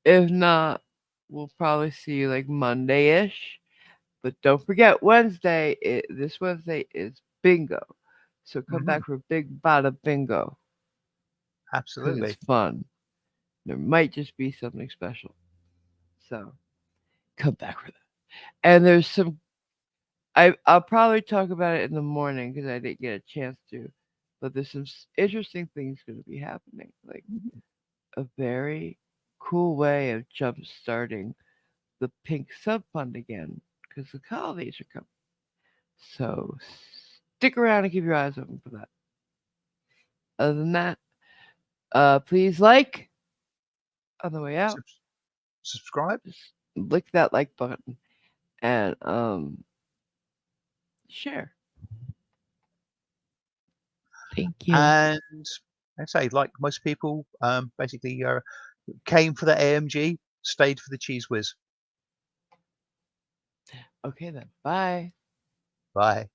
if not, we'll probably see you like Monday ish. But don't forget this Wednesday is bingo. So come Mhm. back for big bada bingo because it's Absolutely. fun. There might just be something special. So come back for that. And there's some I'll probably talk about it in the morning because I didn't get a chance to. But there's some interesting things going to be happening, like Mhm. a very cool way of jump starting the pink sub fund again because the holidays are coming. So stick around and keep your eyes open for that. Other than that, please like on the way out. Subs- Subscribe. Just lick that like button and share. Thank you. And I say, like most people, basically came for the AMG, stayed for the cheese whiz. Okay then. Bye. Bye.